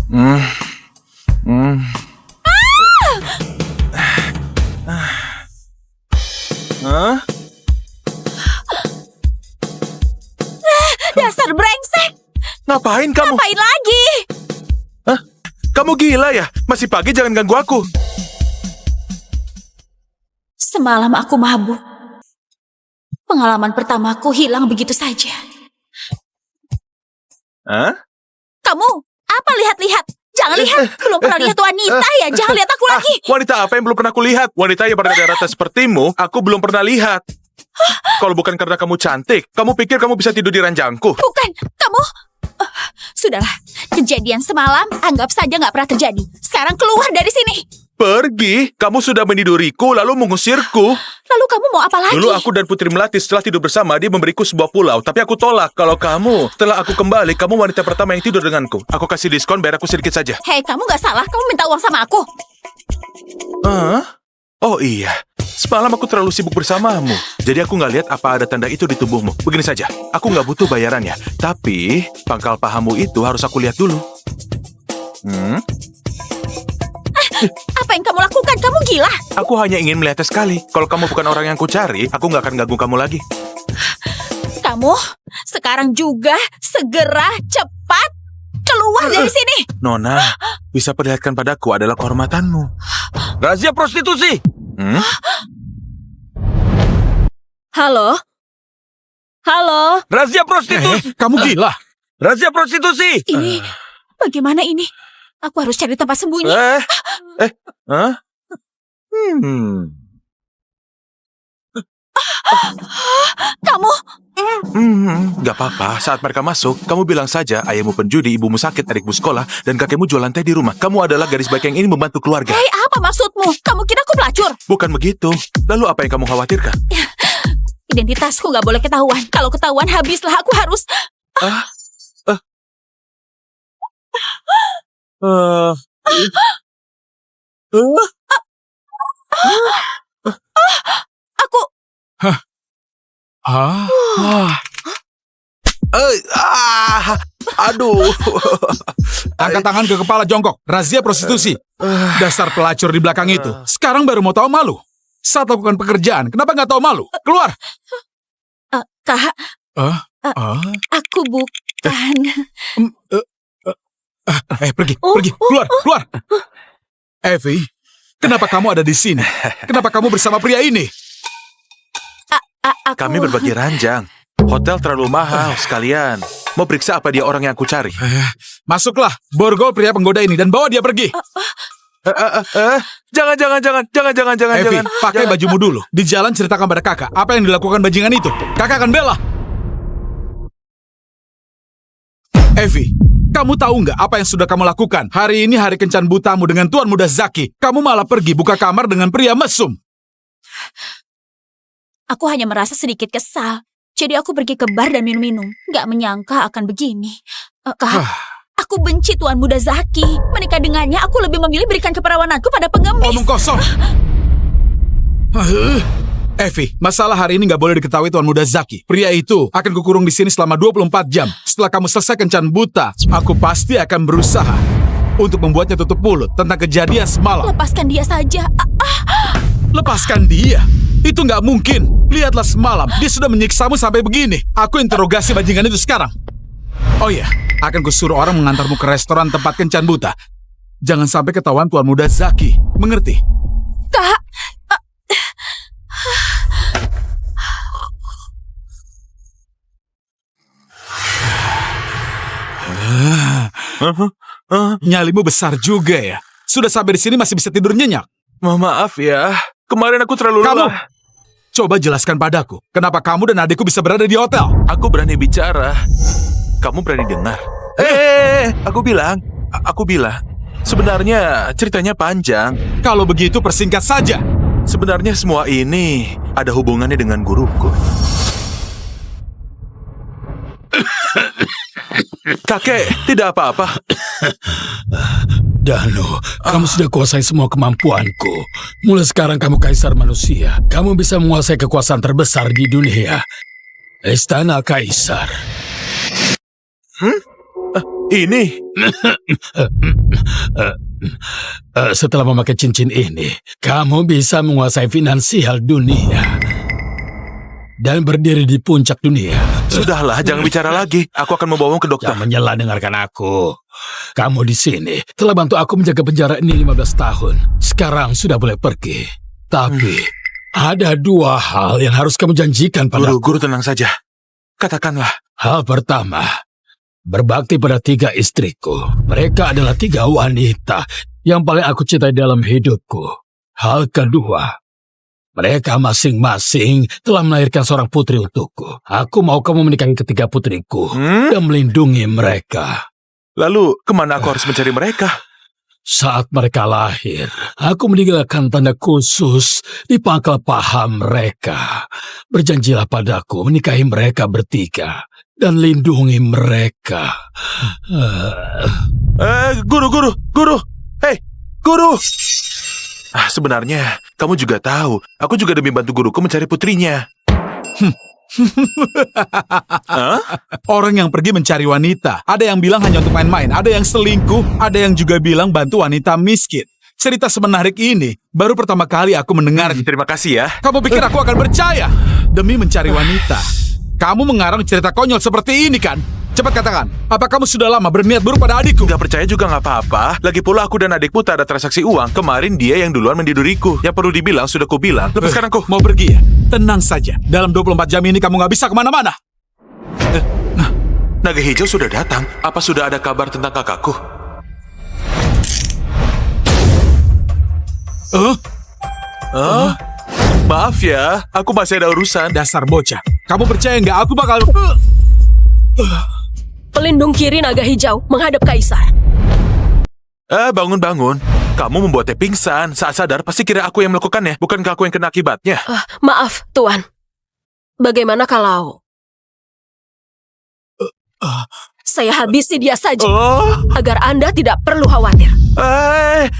Hmm. Hmm. Hah? Dasar brengsek! Ngapain kamu? Ngapain lagi? Hah? Kamu gila ya? Masih pagi jangan ganggu aku. Semalam aku mabuk. Pengalaman pertamaku hilang begitu saja. Hah? Kamu, apa lihat-lihat? Jangan lihat, belum pernah lihat wanita ya, jangan lihat aku lagi. Wanita apa yang belum pernah aku lihat? Wanita yang berdarah-darah sepertimu, aku belum pernah lihat. Kalau bukan karena kamu cantik, kamu pikir kamu bisa tidur di ranjangku? Bukan, kamu... Sudahlah, kejadian semalam anggap saja nggak pernah terjadi. Sekarang keluar dari sini. Pergi? Kamu sudah meniduriku lalu mengusirku. Lalu kamu mau apa lagi? Dulu aku dan Putri Melati setelah tidur bersama, dia memberiku sebuah pulau. Tapi aku tolak. Kalau kamu, setelah aku kembali, kamu wanita pertama yang tidur denganku. Aku kasih diskon, bayar aku sedikit saja. Hei, kamu nggak salah. Kamu minta uang sama aku. Hah? Oh iya, semalam aku terlalu sibuk bersamamu. Jadi aku nggak lihat apa ada tanda itu di tubuhmu. Begini saja, aku nggak butuh bayarannya. Tapi, pangkal pahamu itu harus aku lihat dulu. Apa yang kamu lakukan? Kamu gila. Aku hanya ingin melihatnya sekali. Kalau kamu bukan orang yang kucari, aku nggak akan ganggu kamu lagi. Kamu sekarang juga segera cepat keluar dari sini. Nona, bisa perlihatkan padaku adalah kehormatanmu. Razia prostitusi! Halo? Halo? Razia prostitusi! Kamu gila? Razia prostitusi! Ini, bagaimana ini? Aku harus cari tempat sembunyi. Hah? Kamu, Gak apa-apa, saat mereka masuk, kamu bilang saja ayahmu penjudi, ibumu sakit, adikmu sekolah, dan kakekmu jualan teh di rumah. Kamu adalah gadis baik yang ingin membantu keluarga. hei, apa maksudmu? Kamu kira aku pelacur? Bukan begitu. Lalu apa yang kamu khawatirkan? Identitasku nggak boleh ketahuan. Kalau ketahuan, habislah. Aku harus... Aku... Aduh. Angkat tangan ke kepala jongkok. Razia prostitusi. Dasar pelacur di belakang itu. Sekarang baru mau tahu malu. Saat lakukan pekerjaan, kenapa nggak tahu malu? Keluar. Kak, aku bukan... Pergi. Keluar. Evie, kenapa kamu ada di sini? Kenapa kamu bersama pria ini? Aku... Kami berbagi ranjang. Hotel terlalu mahal sekalian. Mau periksa apa dia orang yang aku cari? Masuklah, borgol pria penggoda ini dan bawa dia pergi. Jangan. Evie, pakai bajumu dulu. Di jalan ceritakan pada kakak apa yang dilakukan bajingan itu. Kakak akan bela. Evie, kamu tahu nggak apa yang sudah kamu lakukan? Hari ini hari kencan butamu dengan Tuan Muda Zaki. Kamu malah pergi buka kamar dengan pria mesum. Aku hanya merasa sedikit kesal. Jadi aku pergi ke bar dan minum-minum. Gak menyangka akan begini. Kak, aku benci Tuan Muda Zaki. Menikah dengannya, aku lebih memilih berikan keperawananku pada pengemis. Omong kosong. Evie, masalah hari ini nggak boleh diketahui Tuan Muda Zaki. Pria itu akan kukurung di sini selama 24 jam. Setelah kamu selesai kencan buta, aku pasti akan berusaha untuk membuatnya tutup mulut tentang kejadian semalam. Lepaskan dia saja. Lepaskan dia? Itu nggak mungkin. Lihatlah semalam, dia sudah menyiksamu sampai begini. Aku interogasi bajingan itu sekarang. Oh iya, akan kusuruh orang mengantarmu ke restoran tempat kencan buta. Jangan sampai ketahuan Tuan Muda Zaki. Mengerti? Kak, Nyalimu besar juga ya. Sudah sampai di sini masih bisa tidur nyenyak. Maaf ya, kemarin aku terlalu Kamu, lelah. coba jelaskan padaku, kenapa kamu dan adikku bisa berada di hotel? Aku berani bicara. Kamu berani dengar? Aku bilang. Sebenarnya ceritanya panjang. Kalau begitu persingkat saja. Sebenarnya semua ini ada hubungannya dengan guruku. Kakek, tidak apa-apa. Dano, kamu sudah kuasai semua kemampuanku. Mulai sekarang kamu kaisar manusia. Kamu bisa menguasai kekuasaan terbesar di dunia. Istana Kaisar. Ini. Setelah memakai cincin ini, kamu bisa menguasai finansial dunia dan berdiri di puncak dunia. Sudahlah, jangan bicara lagi. Aku akan membawamu ke dokter. Jangan menyela, dengarkan aku. Kamu di sini telah bantu aku menjaga penjara ini 15 tahun. Sekarang sudah boleh pergi. Tapi ada 2 hal yang harus kamu janjikan padaku. Guru, tenang saja. Katakanlah. Hal pertama, berbakti pada 3 istriku. Mereka adalah 3 wanita yang paling aku cintai dalam hidupku. Hal kedua, mereka masing-masing telah melahirkan seorang putri untukku. Aku mau kamu menikahi ketiga putriku dan melindungi mereka. Lalu, kemana aku harus mencari mereka? Saat mereka lahir, aku meninggalkan tanda khusus di pangkal paha mereka. Berjanjilah padaku menikahi mereka bertiga dan lindungi mereka. Guru. Hei, guru. Sebenarnya, kamu juga tahu. Aku juga demi bantu guruku mencari putrinya. Orang yang pergi mencari wanita, ada yang bilang hanya untuk main-main, ada yang selingkuh, ada yang juga bilang bantu wanita miskin. Cerita semenarik ini baru pertama kali aku mendengar. Terima kasih ya. Kamu pikir aku akan percaya? Demi mencari wanita, kamu mengarang cerita konyol seperti ini kan? Cepat katakan, apa kamu sudah lama berniat buruk pada adikku? Gak percaya juga gak apa-apa. Lagi pula aku dan adikmu tak ada transaksi uang. Kemarin dia yang duluan mendiduriku. Yang perlu dibilang sudah kubilang. Lepaskan aku. Mau pergi ya? Tenang saja, dalam 24 jam ini kamu gak bisa kemana-mana. Naga hijau sudah datang. Apa sudah ada kabar tentang kakakku? Maaf ya, aku masih ada urusan. Dasar bocah, kamu percaya nggak aku bakal... Pelindung kiri naga hijau menghadap kaisar. Bangun. Kamu membuatnya pingsan. Saat sadar, pasti kira aku yang melakukannya. Bukankah aku yang kena akibatnya? Maaf, Tuan. Bagaimana kalau... saya habisi dia saja, agar Anda tidak perlu khawatir.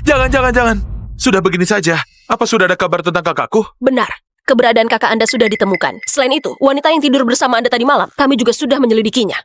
Jangan. Sudah begini saja. Apa sudah ada kabar tentang kakakku? Benar, keberadaan kakak Anda sudah ditemukan. Selain itu, wanita yang tidur bersama Anda tadi malam, kami juga sudah menyelidikinya.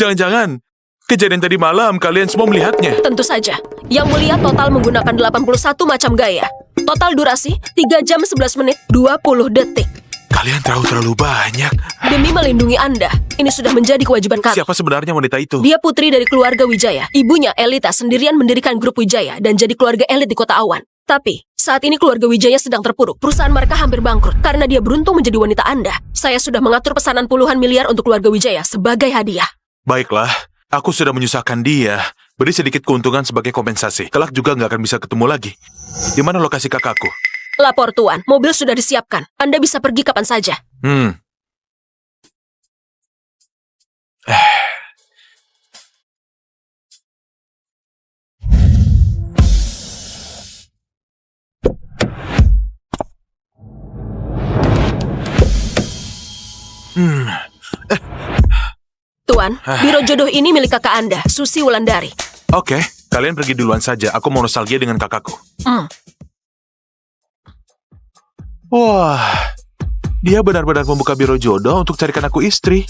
Jangan-jangan kejadian tadi malam kalian semua melihatnya. Tentu saja. Yang mulia total menggunakan 81 macam gaya. Total durasi 3 jam 11 menit 20 detik. Kalian terlalu banyak. Demi melindungi Anda, ini sudah menjadi kewajiban kami. Siapa sebenarnya wanita itu? Dia putri dari keluarga Wijaya. Ibunya Elita sendirian mendirikan grup Wijaya dan jadi keluarga elit di Kota Awan. Tapi, saat ini keluarga Wijaya sedang terpuruk. Perusahaan mereka hampir bangkrut karena dia beruntung menjadi wanita Anda. Saya sudah mengatur pesanan puluhan miliar untuk keluarga Wijaya sebagai hadiah. Baiklah, aku sudah menyusahkan dia. Beri sedikit keuntungan sebagai kompensasi. Kelak juga nggak akan bisa ketemu lagi. Di mana lokasi kakakku? Lapor Tuan, mobil sudah disiapkan. Anda bisa pergi kapan saja. Tuan, biro jodoh ini milik kakak Anda, Susi Wulandari. Oke, kalian pergi duluan saja. Aku mau nostalgia dengan kakakku. Wah, dia benar-benar membuka biro jodoh untuk carikan aku istri.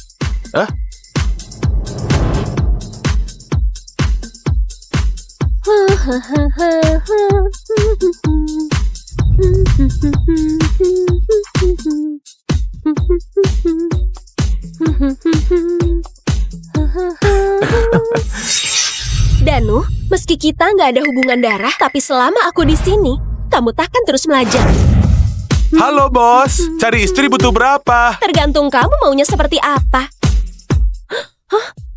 Danu, meski kita nggak ada hubungan darah, tapi selama aku di sini, kamu takkan terus melajang. Halo bos, cari istri butuh berapa? Tergantung kamu maunya seperti apa.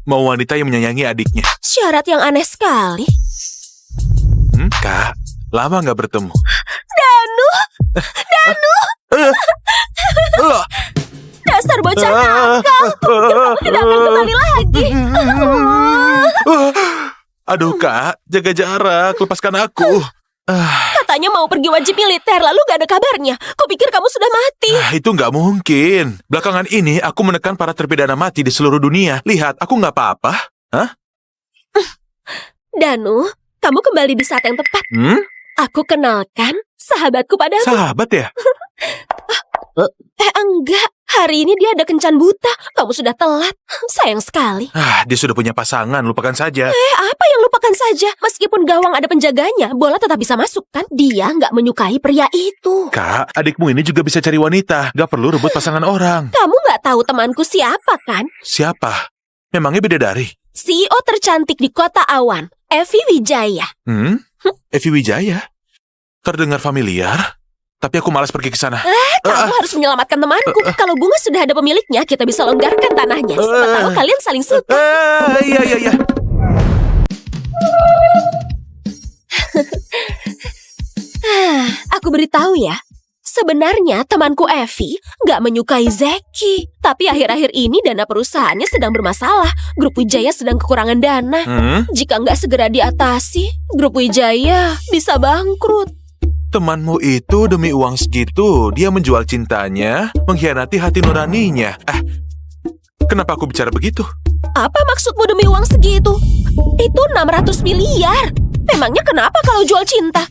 Mau wanita yang menyayangi adiknya. Syarat yang aneh sekali. Kak, lama nggak bertemu. Danu! Dasar bocah nakal. Kamu tidak akan kembali lagi. Aduh kak, jaga jarak, lepaskan aku. Katanya mau pergi wajib militer, lalu gak ada kabarnya. Kau pikir kamu sudah mati? Itu nggak mungkin. Belakangan ini aku menekan para terpidana mati di seluruh dunia. Lihat, aku nggak apa-apa. Danu, kamu kembali di saat yang tepat. Aku kenalkan sahabatku padamu. Sahabat ya? Enggak. Hari ini dia ada kencan buta. Kamu sudah telat. Sayang sekali. Dia sudah punya pasangan, lupakan saja. Apa yang lupakan saja? Meskipun gawang ada penjaganya, bola tetap bisa masuk kan? Dia nggak menyukai pria itu. Kak, adikmu ini juga bisa cari wanita. Gak perlu rebut pasangan orang. Kamu nggak tahu temanku siapa kan? Siapa? Memangnya bidadari? CEO tercantik di kota awan, Evi Wijaya. Evi Wijaya? Terdengar familiar, tapi aku malas pergi ke sana. Kamu harus menyelamatkan temanku. Kalau bunga sudah ada pemiliknya, kita bisa longgarkan tanahnya. Siapa tahu kalian saling suka. Iya. Aku beritahu ya. Sebenarnya temanku Evi nggak menyukai Zeki. Tapi akhir-akhir ini dana perusahaannya sedang bermasalah. Grup Wijaya sedang kekurangan dana. Jika nggak segera diatasi, Grup Wijaya bisa bangkrut. Temanmu itu demi uang segitu, dia menjual cintanya, mengkhianati hati nuraninya. Kenapa aku bicara begitu? Apa maksudmu demi uang segitu? Itu 600 miliar. Memangnya kenapa kalau jual cinta?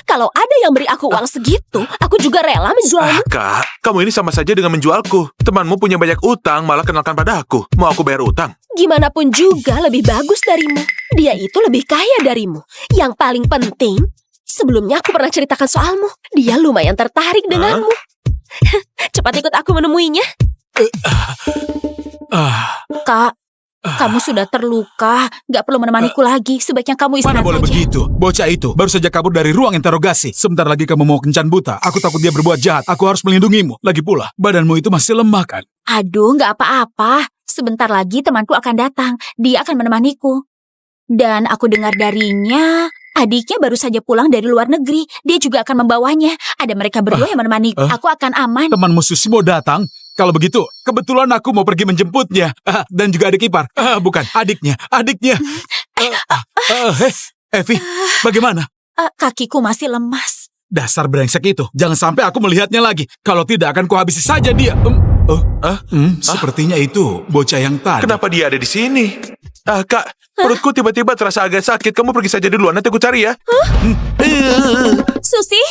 Kalau ada yang beri aku uang segitu, aku juga rela menjualmu. Kak, kamu ini sama saja dengan menjualku. Temanmu punya banyak utang, malah kenalkan pada aku. Mau aku bayar utang? Gimana pun juga lebih bagus darimu. Dia itu lebih kaya darimu. Yang paling penting, sebelumnya aku pernah ceritakan soalmu. Dia lumayan tertarik denganmu. Cepat ikut aku menemuinya. Kak, kamu sudah terluka. Gak perlu menemaniku lagi. Sebaiknya kamu Mana istirahat boleh saja. begitu? Bocah itu baru saja kabur dari ruang interogasi. Sebentar lagi kamu mau kencan buta. Aku takut dia berbuat jahat. Aku harus melindungimu. Lagi pula, badanmu itu masih lemah kan? Aduh, gak apa-apa. Sebentar lagi temanku akan datang. Dia akan menemaniku. Dan aku dengar darinya, adiknya baru saja pulang dari luar negeri. Dia juga akan membawanya. Ada mereka berdua yang menemaniku. Aku akan aman. Temanmu Susi mau datang? Kalau begitu, kebetulan aku mau pergi menjemputnya. Dan juga adik ipar. Bukan, adiknya. Evi, bagaimana? Kakiku masih lemas. Dasar brengsek itu. Jangan sampai aku melihatnya lagi. Kalau tidak akan kuhabisi saja dia. Sepertinya itu bocah yang tadi. Kenapa dia ada di sini? Kak, perutku tiba-tiba terasa agak sakit. Kamu pergi saja duluan, nanti aku cari ya. Susi?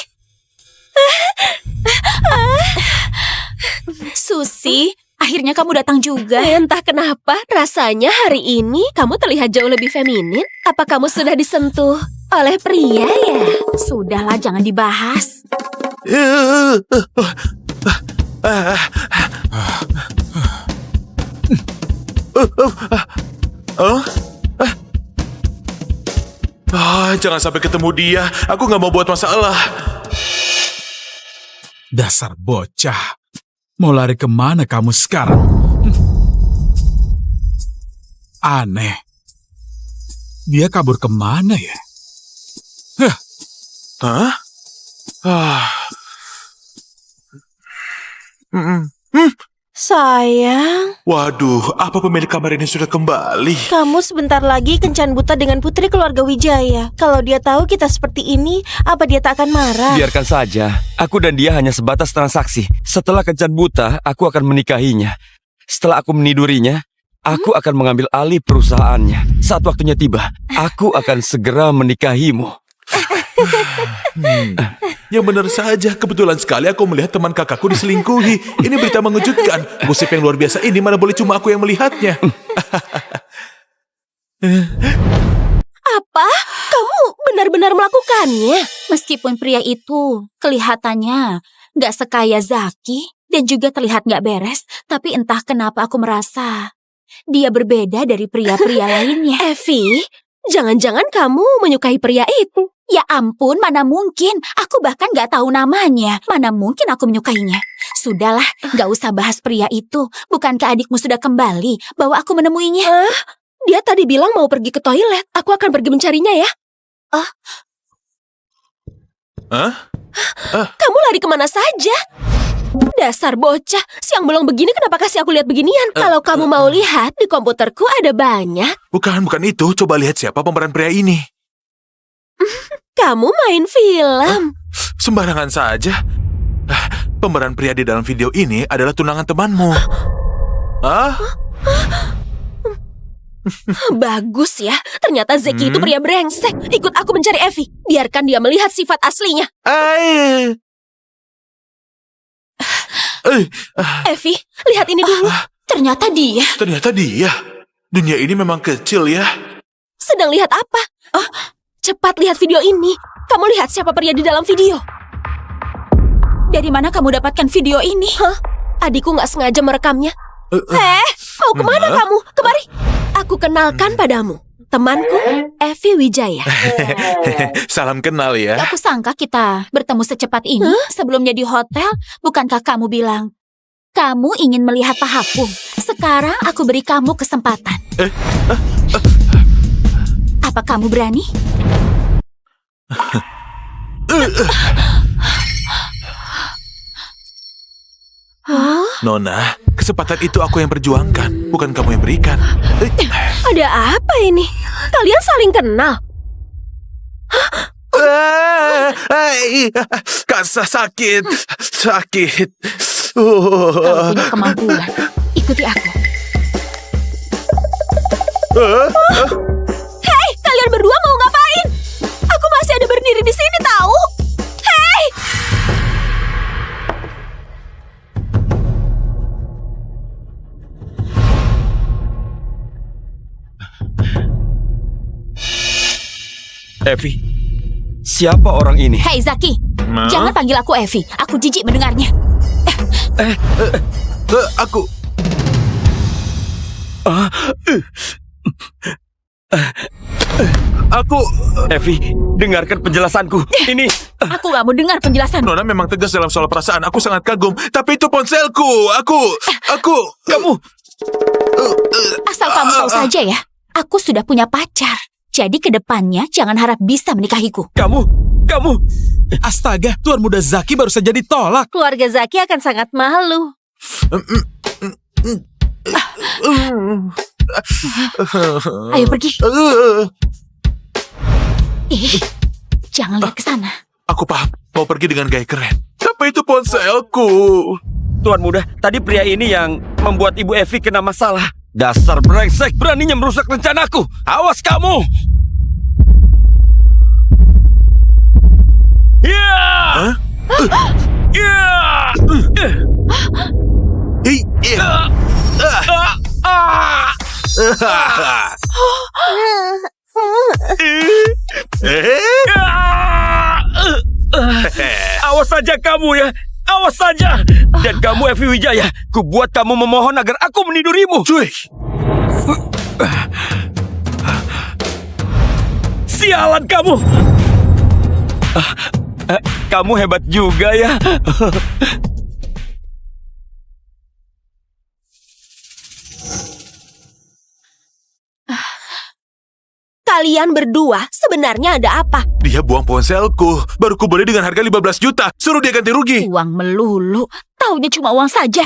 Susi, akhirnya kamu datang juga. Entah kenapa, rasanya hari ini kamu terlihat jauh lebih feminin. Apa kamu sudah disentuh oleh pria ya? Sudahlah, jangan dibahas. Jangan sampai ketemu dia. Aku nggak mau buat masalah. Dasar bocah. Mau lari kemana kamu sekarang? Aneh. Dia kabur kemana ya? Hah? Sayang, Waduh, apa pemilik kamar ini sudah kembali? kamu sebentar lagi kencan buta dengan putri keluarga Wijaya. Kalau dia tahu kita seperti ini, apa dia tak akan marah? Biarkan saja. Aku dan dia hanya sebatas transaksi. Setelah kencan buta, aku akan menikahinya. Setelah aku menidurinya, aku akan mengambil alih perusahaannya. Saat waktunya tiba, aku akan segera menikahimu. Yang benar saja, kebetulan sekali aku melihat teman kakakku diselingkuhi. Ini berita mengejutkan. Gosip yang luar biasa ini mana boleh cuma aku yang melihatnya. Apa? Kamu benar-benar melakukannya? Meskipun pria itu kelihatannya gak sekaya Zaki dan juga terlihat gak beres, tapi entah kenapa aku merasa dia berbeda dari pria-pria lainnya. Evi, jangan-jangan kamu menyukai pria itu? Ya ampun, mana mungkin. Aku bahkan gak tahu namanya. Mana mungkin aku menyukainya. Sudahlah, gak usah bahas pria itu. Bukankah adikmu sudah kembali? Bawa aku menemuinya. Dia tadi bilang mau pergi ke toilet. Aku akan pergi mencarinya ya. Kamu lari kemana saja? Dasar bocah, siang bolong begini kenapa kasih aku lihat beginian? Kalau kamu mau lihat, di komputerku ada banyak. Bukan itu. Coba lihat siapa pemeran pria ini. Kamu main film. Sembarangan saja. Pemeran pria di dalam video ini adalah tunangan temanmu. Bagus ya, ternyata Zeki itu pria brengsek. Ikut aku mencari Evi. Biarkan dia melihat sifat aslinya. Evi, lihat ini dulu. Ternyata dia. Ternyata dia. Dunia ini memang kecil ya. Sedang lihat apa? Oh, cepat lihat video ini. Kamu lihat siapa pria di dalam video? Dari mana kamu dapatkan video ini? Hah? Adikku nggak sengaja merekamnya. Mau kemana kamu? Kemari. Aku kenalkan padamu. Temanku, Evi Wijaya. Salam kenal ya. Aku sangka kita bertemu secepat ini. Sebelumnya di hotel, bukankah kamu bilang kamu ingin melihat pahaku? Sekarang aku beri kamu kesempatan. Apa kamu berani? Nona, kesempatan itu aku yang perjuangkan, bukan kamu yang berikan. Ada apa ini? Kalian saling kenal? Kak, sakit. Kalau punya kemampuan, ikuti aku. Hei, kalian berdua mau ngapain? Aku masih ada berdiri di sini tahu. Hei! Evi, siapa orang ini? Hei Zaki, jangan panggil aku Evi. Aku jijik mendengarnya. Aku... Aku... Evi, dengarkan penjelasanku. Ini... Aku gak mau dengar penjelasan. Nona memang tegas dalam soal perasaan. Aku sangat kagum. Tapi itu ponselku. Aku... Kamu... Asal kamu tahu saja ya, aku sudah punya pacar. Jadi kedepannya jangan harap bisa menikahiku. Kamu... Astaga, Tuan Muda Zaki baru saja ditolak. Keluarga Zaki akan sangat malu. Ayo pergi. Jangan lihat ke sana. Aku paham. Mau pergi dengan gaya keren. Tapi itu ponselku. Tuan Muda, tadi pria ini yang membuat Ibu Evi kena masalah. Dasar brengsek, beraninya merusak rencanaku. Awas kamu! Ya! Ya! Awas saja kamu ya! Awas saja! Dan kamu Evi Wijaya, kubuat kamu memohon agar aku menidurimu. Cuy! Sialan kamu! Kamu hebat juga ya. Kalian berdua sebenarnya ada apa? Dia buang ponselku. Baru ku beli dengan harga 15 juta. Suruh dia ganti rugi. Uang melulu. Taunya cuma uang saja.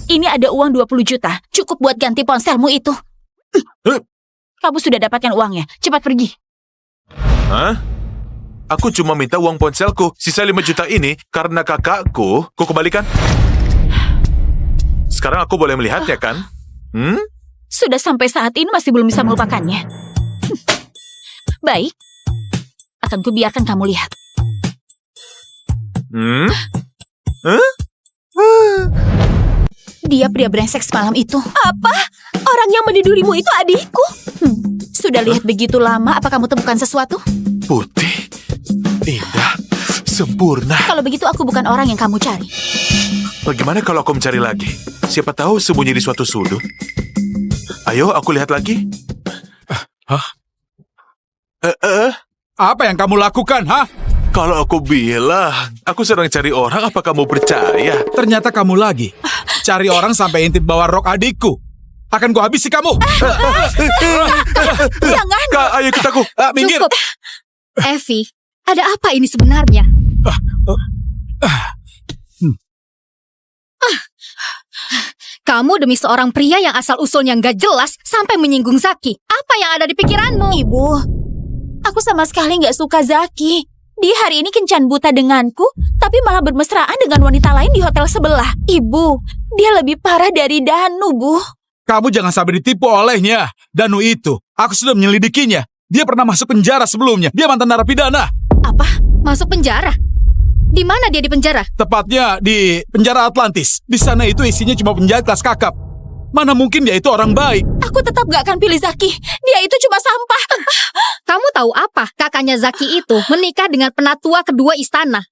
Ini ada uang 20 juta. Cukup buat ganti ponselmu itu. Kamu sudah dapatkan uangnya. Cepat pergi. Hah? Aku cuma minta uang ponselku. Sisa 5 juta ini karena kakakku. Ku kembalikan. Sekarang aku boleh melihatnya kan? Sudah sampai saat ini masih belum bisa melupakannya. Baik. Akan kubiarkan kamu lihat. Dia pria brengsek semalam itu. Apa? Orang yang menidurimu itu adikku? Sudah lihat begitu lama, apa kamu temukan sesuatu? Putih, indah, sempurna. Kalau begitu aku bukan orang yang kamu cari. Bagaimana kalau aku mencari lagi? Siapa tahu sembunyi di suatu sudut. Ayo, aku lihat lagi. Apa yang kamu lakukan, ha? Kalau aku bilang, aku sedang cari orang, apa kamu percaya? Ternyata kamu lagi. Cari orang sampai intip bawa rok adikku. Akan ku habisi kamu. Jangan. Kak, ayo ikut aku. Minggir. Cukup. Evi, ada apa ini sebenarnya? Kamu demi seorang pria yang asal-usulnya nggak jelas sampai menyinggung Zaki. Apa yang ada di pikiranmu? Ibu, aku sama sekali nggak suka Zaki. Dia hari ini kencan buta denganku, tapi malah bermesraan dengan wanita lain di hotel sebelah. Ibu, dia lebih parah dari Danu, Bu. Kamu jangan sampai ditipu olehnya. Danu itu, aku sudah menyelidikinya. Dia pernah masuk penjara sebelumnya. Dia mantan narapidana. Apa? Masuk penjara? Di mana dia dipenjara? Tepatnya di penjara Atlantis. Di sana itu isinya cuma penjahat kelas kakap. Mana mungkin dia itu orang baik. Aku tetap gak akan pilih Zaki. Dia itu cuma sampah. Kamu tahu apa? Kakaknya Zaki itu menikah dengan penatua kedua istana.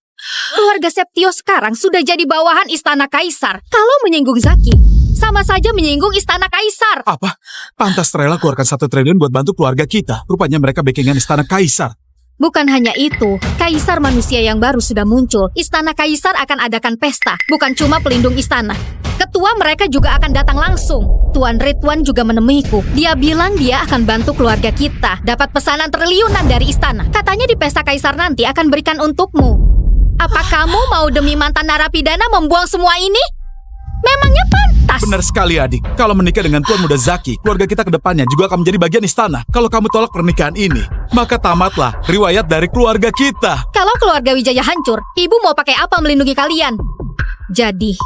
Keluarga Septio sekarang sudah jadi bawahan istana kaisar. Kalau menyinggung Zaki, sama saja menyinggung istana kaisar. Apa? Pantas rela keluarkan 1 triliun buat bantu keluarga kita. Rupanya mereka backingan istana kaisar. Bukan hanya itu, kaisar manusia yang baru sudah muncul. Istana kaisar akan adakan pesta, bukan cuma pelindung istana. Ketua mereka juga akan datang langsung. Tuan Ridwan juga menemuiku. Dia bilang dia akan bantu keluarga kita dapat pesanan triliunan dari istana. Katanya di pesta kaisar nanti akan berikan untukmu. Apa kamu mau demi mantan narapidana membuang semua ini? Memangnya pantas? Benar sekali, adik. Kalau menikah dengan Tuan Muda Zaki, keluarga kita ke depannya juga akan menjadi bagian istana. Kalau kamu tolak pernikahan ini, maka tamatlah riwayat dari keluarga kita. Kalau keluarga Wijaya hancur, ibu mau pakai apa melindungi kalian? Jadi,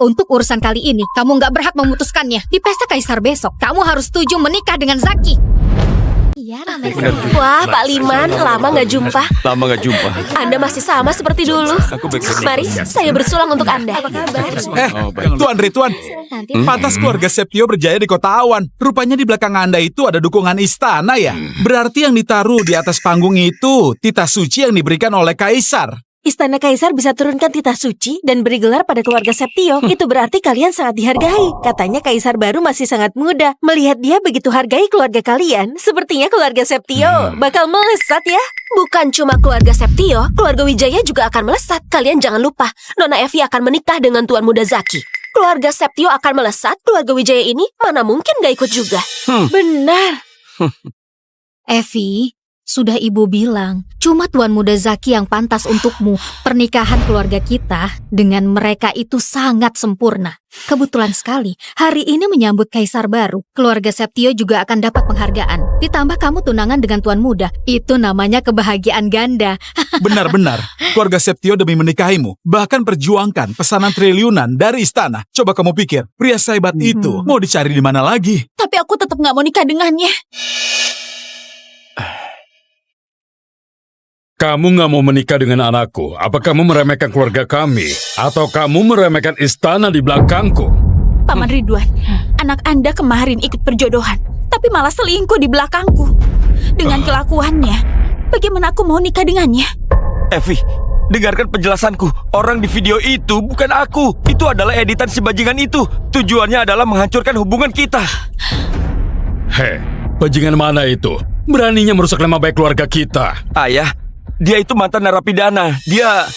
untuk urusan kali ini, kamu nggak berhak memutuskannya. Di pesta kaisar besok, kamu harus setuju menikah dengan Zaki. Iya, namanya. Wah, Pak Liman, lama nggak jumpa. Lama gak jumpa. Anda masih sama seperti dulu. Aku baik-baik. Mari, saya bersulang untuk Anda. Apa kabar? Tuan Ridwan, pantas keluarga Septio berjaya di kota awan. Rupanya di belakang Anda itu ada dukungan istana ya. Berarti yang ditaruh di atas panggung itu titah suci yang diberikan oleh kaisar. Istana kaisar bisa turunkan titah suci dan beri gelar pada keluarga Septio. Itu berarti kalian sangat dihargai. Katanya kaisar baru masih sangat muda. Melihat dia begitu hargai keluarga kalian, sepertinya keluarga Septio bakal melesat ya. Bukan cuma keluarga Septio, keluarga Wijaya juga akan melesat. Kalian jangan lupa, Nona Evi akan menikah dengan Tuan Muda Zaki. Keluarga Septio akan melesat, keluarga Wijaya ini mana mungkin gak ikut juga. Benar. Evi, sudah ibu bilang, cuma Tuan Muda Zaki yang pantas untukmu. Pernikahan keluarga kita dengan mereka itu sangat sempurna. Kebetulan sekali, hari ini menyambut kaisar baru. Keluarga Septio juga akan dapat penghargaan. Ditambah kamu tunangan dengan Tuan Muda. Itu namanya kebahagiaan ganda. Benar-benar, keluarga Septio demi menikahimu bahkan perjuangkan pesanan triliunan dari istana. Coba kamu pikir, pria sehebat itu mau dicari di mana lagi? Tapi aku tetap gak mau nikah dengannya. Kamu nggak mau menikah dengan anakku? Apa kamu meremehkan keluarga kami? Atau kamu meremehkan istana di belakangku? Paman Ridwan, anak Anda kemarin ikut perjodohan, tapi malah selingkuh di belakangku. Dengan kelakuannya, bagaimana aku mau nikah dengannya? Evi, dengarkan penjelasanku. Orang di video itu bukan aku. Itu adalah editan si bajingan itu. Tujuannya adalah menghancurkan hubungan kita. Hei, bajingan mana itu? Beraninya merusak nama baik keluarga kita. Ayah, dia itu mantan narapidana. Dia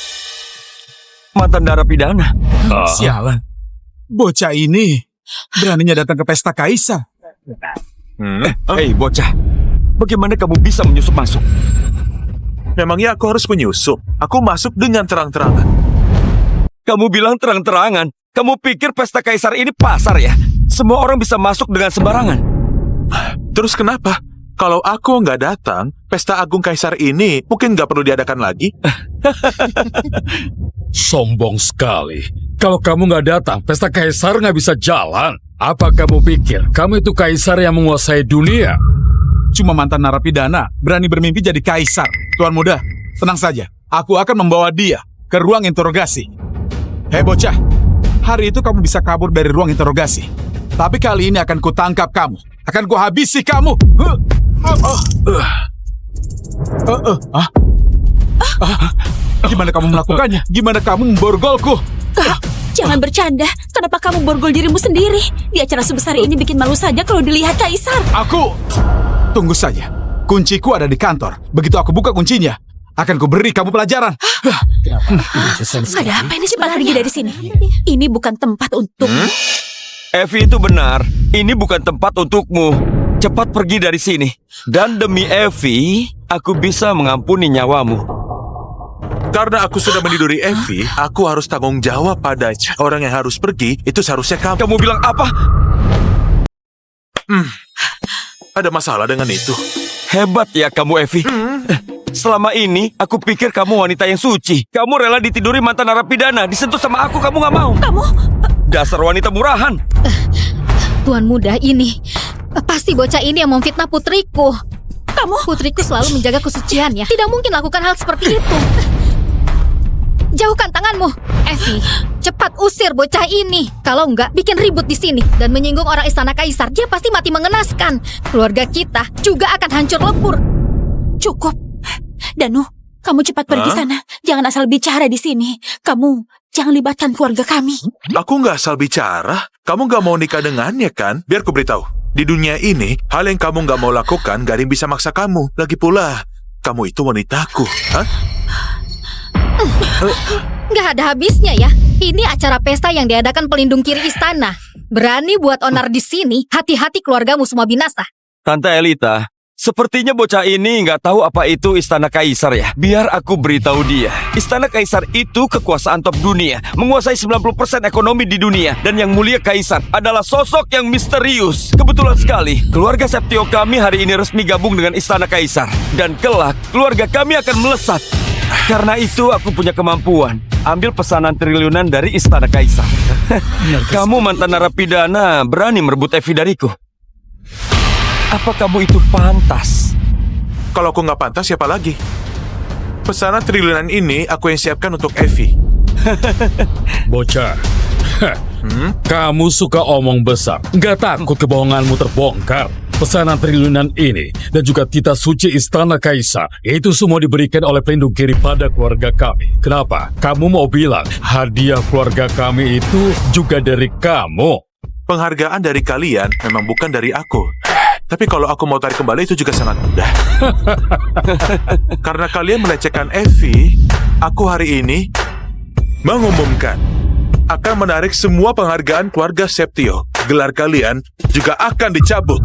mantan narapidana. Sialan, bocah ini beraninya datang ke pesta kaisar. Hei bocah, bagaimana kamu bisa menyusup masuk? Memangnya aku harus menyusup? Aku masuk dengan terang-terangan. Kamu bilang terang-terangan. Kamu pikir pesta kaisar ini pasar ya? Semua orang bisa masuk dengan sembarangan. Terus kenapa? Kalau aku nggak datang, pesta agung kaisar ini mungkin nggak perlu diadakan lagi. Sombong sekali. Kalau kamu nggak datang, pesta kaisar nggak bisa jalan. Apa kamu pikir kamu itu kaisar yang menguasai dunia? Cuma mantan narapidana berani bermimpi jadi kaisar. Tuan Muda, tenang saja. Aku akan membawa dia ke ruang interogasi. Hei bocah, hari itu kamu bisa kabur dari ruang interogasi. Tapi kali ini akan kutangkap kamu. Akan kuhabisi kamu. Gimana kamu melakukannya? Gimana kamu memborgolku? Kak, jangan bercanda. Kenapa kamu borgol dirimu sendiri? Di acara sebesar ini bikin malu saja kalau dilihat kaisar. Tunggu saja. Kunciku ada di kantor. Begitu aku buka kuncinya, akan kuberi kamu pelajaran. Ada apa ini? Cepat pergi dari sini. Ini bukan tempat untuk... Evi itu benar. Ini bukan tempat untukmu. Cepat pergi dari sini. Dan demi Evi, aku bisa mengampuni nyawamu. Karena aku sudah meniduri Evi, aku harus tanggung jawab padanya. Orang yang harus pergi, itu seharusnya kamu. Kamu bilang apa? Ada masalah dengan itu. Hebat ya kamu, Evi. Selama ini, aku pikir kamu wanita yang suci. Kamu rela ditiduri mantan narapidana. Disentuh sama aku, kamu gak mau. Dasar wanita murahan. Tuan Muda ini, pasti bocah ini yang memfitnah putriku. Putriku selalu menjaga kesuciannya. Tidak mungkin lakukan hal seperti itu. Jauhkan tanganmu. Evi, cepat usir bocah ini. Kalau enggak, bikin ribut di sini dan menyinggung orang istana kaisar, dia pasti mati mengenaskan. Keluarga kita juga akan hancur lebur. Cukup. Danu, kamu cepat pergi sana. Jangan asal bicara di sini. Kamu jangan libatkan keluarga kami. Aku nggak asal bicara. Kamu nggak mau nikah dengannya kan? Biar ku beritahu. Di dunia ini, hal yang kamu nggak mau lakukan, gak ada yang bisa maksa kamu. Lagi pula, kamu itu wanitaku. Hah? Nggak ada habisnya ya. Ini acara pesta yang diadakan pelindung kiri istana. Berani buat onar di sini, hati-hati keluargamu semua binasa. Tante Elita, sepertinya bocah ini nggak tahu apa itu istana kaisar ya. Biar aku beritahu dia. Istana kaisar itu kekuasaan top dunia, menguasai 90% ekonomi di dunia. Dan yang mulia kaisar adalah sosok yang misterius. Kebetulan sekali, keluarga Septio kami hari ini resmi gabung dengan istana kaisar. Dan kelak, keluarga kami akan melesat. Karena itu aku punya kemampuan ambil pesanan triliunan dari istana kaisar. Kamu mantan narapidana berani merebut Evi dariku. Apa kamu itu pantas? Kalau aku nggak pantas, siapa lagi? Pesanan triliunan ini aku yang siapkan untuk Evi. Bocah, kamu suka omong besar. Nggak takut kebohonganmu terbongkar. Pesanan triliunan ini dan juga titah suci istana kaisar itu semua diberikan oleh pelindung kiri pada keluarga kami. Kenapa? Kamu mau bilang hadiah keluarga kami itu juga dari kamu? Penghargaan dari kalian memang bukan dari aku. Tapi kalau aku mau tarik kembali itu juga sangat mudah. Karena kalian melecehkan Evi, aku hari ini mengumumkan akan menarik semua penghargaan keluarga Septio. Gelar kalian juga akan dicabut.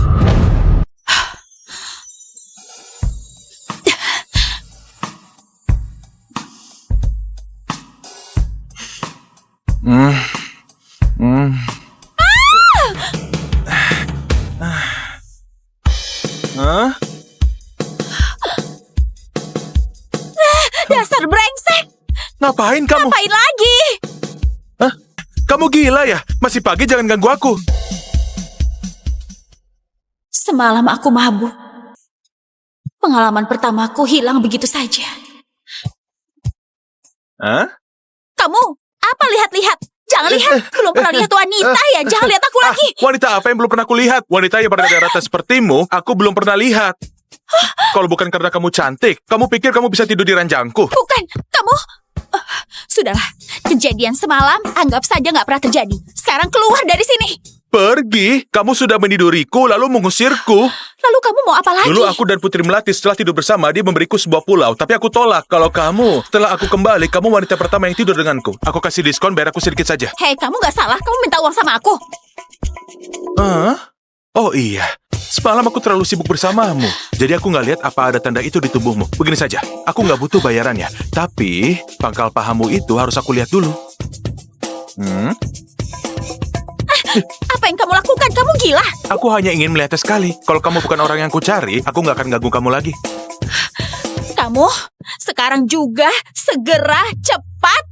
Hah? Dasar brengsek. Ngapain kamu? Ngapain lagi? Hah? Kamu gila ya? Masih pagi, jangan ganggu aku. Semalam aku mabuk. Pengalaman pertamaku hilang begitu saja. Hah? Kamu, apa lihat-lihat? Jangan lihat. Belum pernah lihat wanita ya? Jangan lihat aku lagi. Wanita apa yang belum pernah aku lihat? Wanita yang berada-rata sepertimu, aku belum pernah lihat. Kalau bukan karena kamu cantik, kamu pikir kamu bisa tidur di ranjangku? Bukan, kamu... Sudahlah, kejadian semalam anggap saja nggak pernah terjadi. Sekarang keluar dari sini. Pergi, kamu sudah meniduriku lalu mengusirku. Lalu kamu mau apa lagi? Dulu aku dan Putri Melati setelah tidur bersama, dia memberiku sebuah pulau. Tapi aku tolak. Kalau kamu, setelah aku kembali, kamu wanita pertama yang tidur denganku. Aku kasih diskon, bayar aku sedikit saja. Hei, kamu nggak salah. Kamu minta uang sama aku. Hah? Oh iya, semalam aku terlalu sibuk bersamamu. Jadi aku nggak lihat apa ada tanda itu di tubuhmu. Begini saja, aku nggak butuh bayarannya. Tapi, pangkal pahamu itu harus aku lihat dulu. Apa yang kamu lakukan? Kamu gila. Aku hanya ingin melihatnya sekali. Kalau kamu bukan orang yang kucari, aku nggak akan ganggu kamu lagi. Kamu sekarang juga segera cepat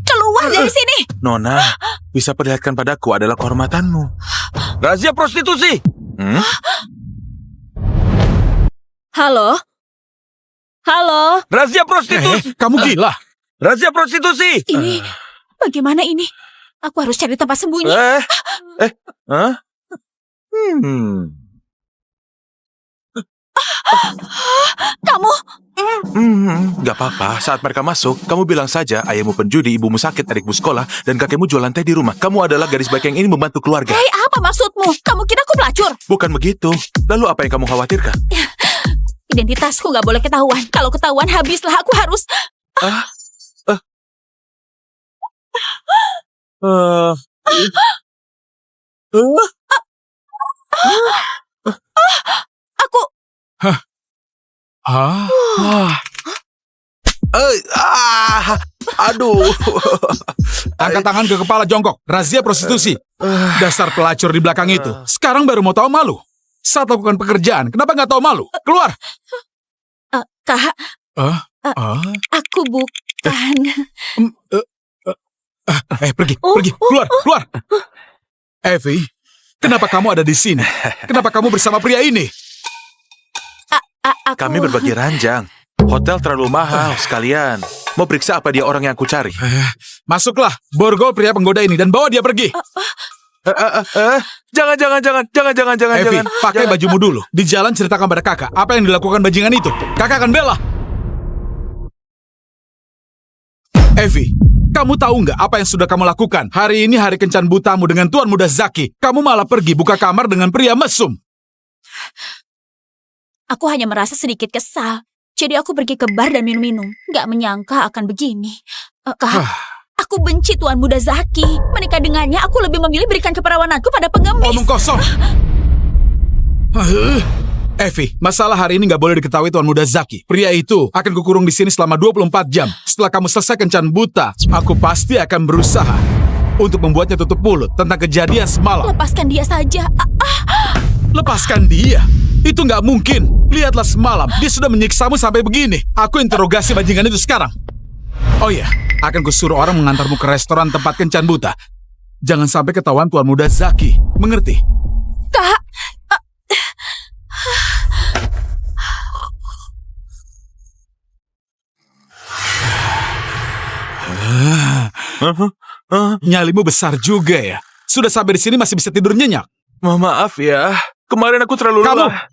keluar dari sini. Nona, bisa perlihatkan padaku adalah kehormatanmu. Razia prostitusi! Halo? Halo? Razia prostitusi! Kamu gila? Razia prostitusi! Ini bagaimana ini? Aku harus cari tempat sembunyi. Hah? Kamu Gak apa-apa. Saat mereka masuk, kamu bilang saja ayahmu penjudi, ibumu sakit, adikmu sekolah, dan kakekmu jualan teh di rumah. Kamu adalah gadis baik yang ingin membantu keluarga. Hei, apa maksudmu? Kamu kira aku pelacur? Bukan begitu. Lalu apa yang kamu khawatirkan? Identitasku nggak boleh ketahuan. Kalau ketahuan, habislah. Aku harus... Aku... Aduh. Angkat tangan ke kepala jongkok. Razia prostitusi. Dasar pelacur di belakang itu. Sekarang baru mau tahu malu. Saat lakukan pekerjaan, kenapa nggak tahu malu? Keluar. Kak, aku bukan... Pergi, keluar. Evi, kenapa kamu ada di sini? Kenapa kamu bersama pria ini? Aku... Kami berbagi ranjang. Hotel terlalu mahal sekalian. Mau periksa apa dia orang yang aku cari? Masuklah, borgol pria penggoda ini dan bawa dia pergi. Jangan. Evi, pakai bajumu dulu. Di jalan ceritakan pada kakak apa yang dilakukan bajingan itu. Kakak akan bela. Evi, kamu tahu nggak apa yang sudah kamu lakukan? Hari ini hari kencan butamu dengan Tuan Muda Zaki. Kamu malah pergi buka kamar dengan pria mesum. Aku hanya merasa sedikit kesal. Jadi aku pergi ke bar dan minum-minum. Gak menyangka akan begini. Kak, aku benci Tuan Muda Zaki. Menikah dengannya, aku lebih memilih berikan keperawananku pada pengemis. Omong kosong. Evi, masalah hari ini nggak boleh diketahui Tuan Muda Zaki. Pria itu akan kukurung di sini selama 24 jam. Setelah kamu selesai kencan buta, aku pasti akan berusaha untuk membuatnya tutup mulut tentang kejadian semalam. Lepaskan dia saja. Lepaskan dia? Itu nggak mungkin. Lihatlah semalam, dia sudah menyiksamu sampai begini. Aku interogasi bajingan itu sekarang. Oh iya, akan kusuruh orang mengantarmu ke restoran tempat kencan buta. Jangan sampai ketahuan Tuan Muda Zaki. Mengerti? Kak, Nyalimu besar juga ya. Sudah sampai di sini masih bisa tidur nyenyak. Maaf ya, kemarin aku terlalu Kamu, lelah.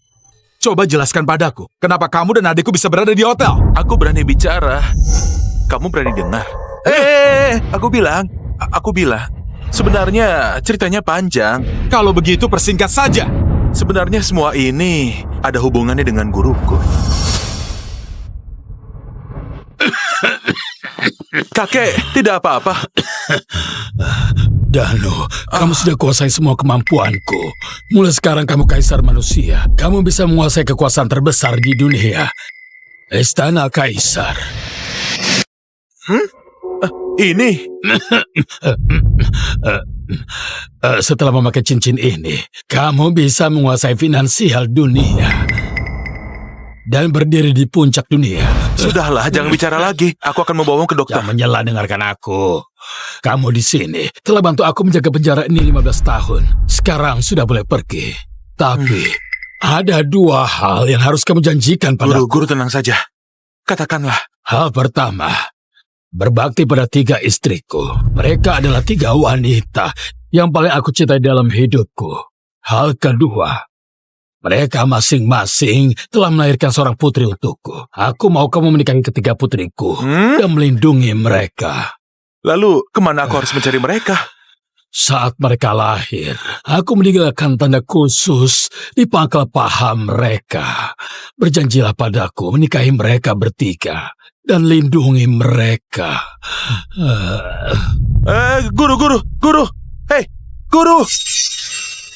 coba jelaskan padaku, kenapa kamu dan adikku bisa berada di hotel? Aku berani bicara. Kamu berani dengar? Aku bilang. Sebenarnya ceritanya panjang. Kalau begitu persingkat saja. Sebenarnya semua ini ada hubungannya dengan guruku. Kakek, tidak apa-apa. Dano, kamu sudah kuasai semua kemampuanku. Mulai sekarang kamu kaisar manusia. Kamu bisa menguasai kekuasaan terbesar di dunia. Istana Kaisar. Ini. Setelah memakai cincin ini, kamu bisa menguasai finansial dunia. Dan berdiri di puncak dunia. Sudahlah, jangan bicara lagi. Aku akan membawamu ke dokter. Jangan menyela, dengarkan aku. Kamu di sini telah bantu aku menjaga penjara ini 15 tahun. Sekarang sudah boleh pergi. Tapi ada dua hal yang harus kamu janjikan padaku. Guru, tenang saja. Katakanlah. Hal pertama, berbakti pada 3 istriku. Mereka adalah 3 wanita yang paling aku cintai dalam hidupku. Hal kedua, mereka masing-masing telah melahirkan seorang putri untukku. Aku mau kamu menikahi ketiga putriku dan melindungi mereka. Lalu, kemana aku harus mencari mereka? Saat mereka lahir, aku meninggalkan tanda khusus di pangkal paha mereka. Berjanjilah padaku menikahi mereka bertiga dan lindungi mereka. Guru. Hei, guru.